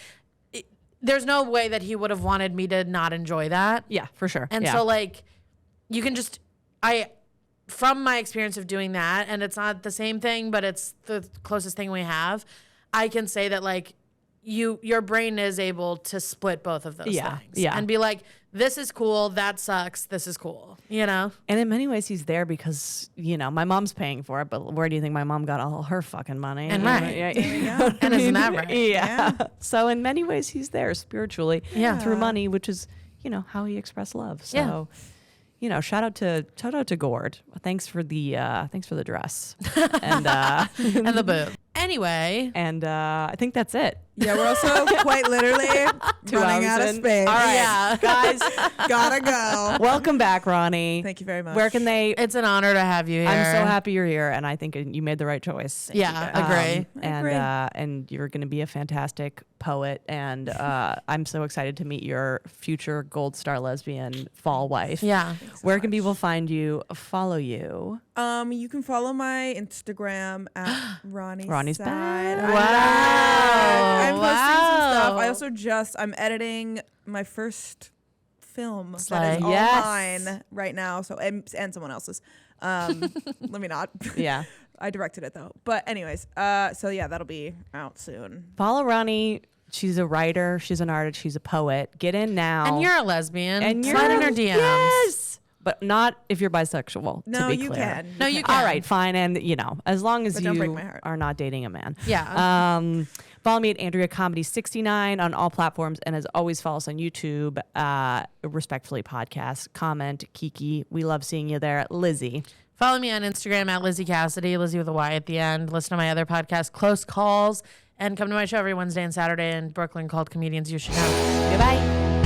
There's no way that he would have wanted me to not enjoy that. yeah, for sure. And yeah. so like you can just from my experience of doing that, and it's not the same thing, but it's the closest thing we have, I can say that like your brain is able to split both of those Yeah, things. yeah. And be like, this is cool, that sucks, this is cool. You know? And in many ways, he's there because, you know, my mom's paying for it, but where do you think my mom got all her fucking money? And You know, right. Yeah, There you yeah. go. And isn't that right? Yeah. So in many ways, he's there spiritually Yeah. through money, which is, you know, how he expressed love. So, you know, shout out to Gord. Thanks for the dress. And And the boob. Anyway, I think that's it. Yeah, we're also quite literally 2 running out hours of in. space. All right, Yeah. guys, Gotta go. welcome back, Ronnie. Thank you very much. Where can they? it's an honor to have you here. I'm so happy you're here, and I think you made the right choice. Yeah, agree. And agree. And you're going to be a fantastic poet, and I'm so excited to meet your future Gold Star lesbian fall wife. Yeah. Where can people find you, follow you? You can follow my Instagram at Ronnie's Side. back. I'm posting some stuff. Wow. I also I'm editing my first film Slay. that is all Yes. mine right now. So and someone else's. Let me not. Yeah. I directed it though. But anyways, so yeah, that'll be out soon. Follow Ronnie. She's a writer. She's an artist. She's a poet. Get in now. And you're a lesbian. And Slide in her DMs. Yes. But not if you're bisexual. No, to be you clear. can. No, you can. All right, fine. And, you know, as long as But don't break you my heart. are not dating a man. Yeah. Follow me at Andrea Comedy 69 on all platforms. And as always, follow us on YouTube, Respectfully Podcast. Comment, Kiki. We love seeing you there. Lizzie. Follow me on Instagram at Lizzie Cassidy, Lizzie with a Y at the end. Listen to my other podcast, Close Calls, And come to my show every Wednesday and Saturday in Brooklyn called Comedians You Should Know. Goodbye.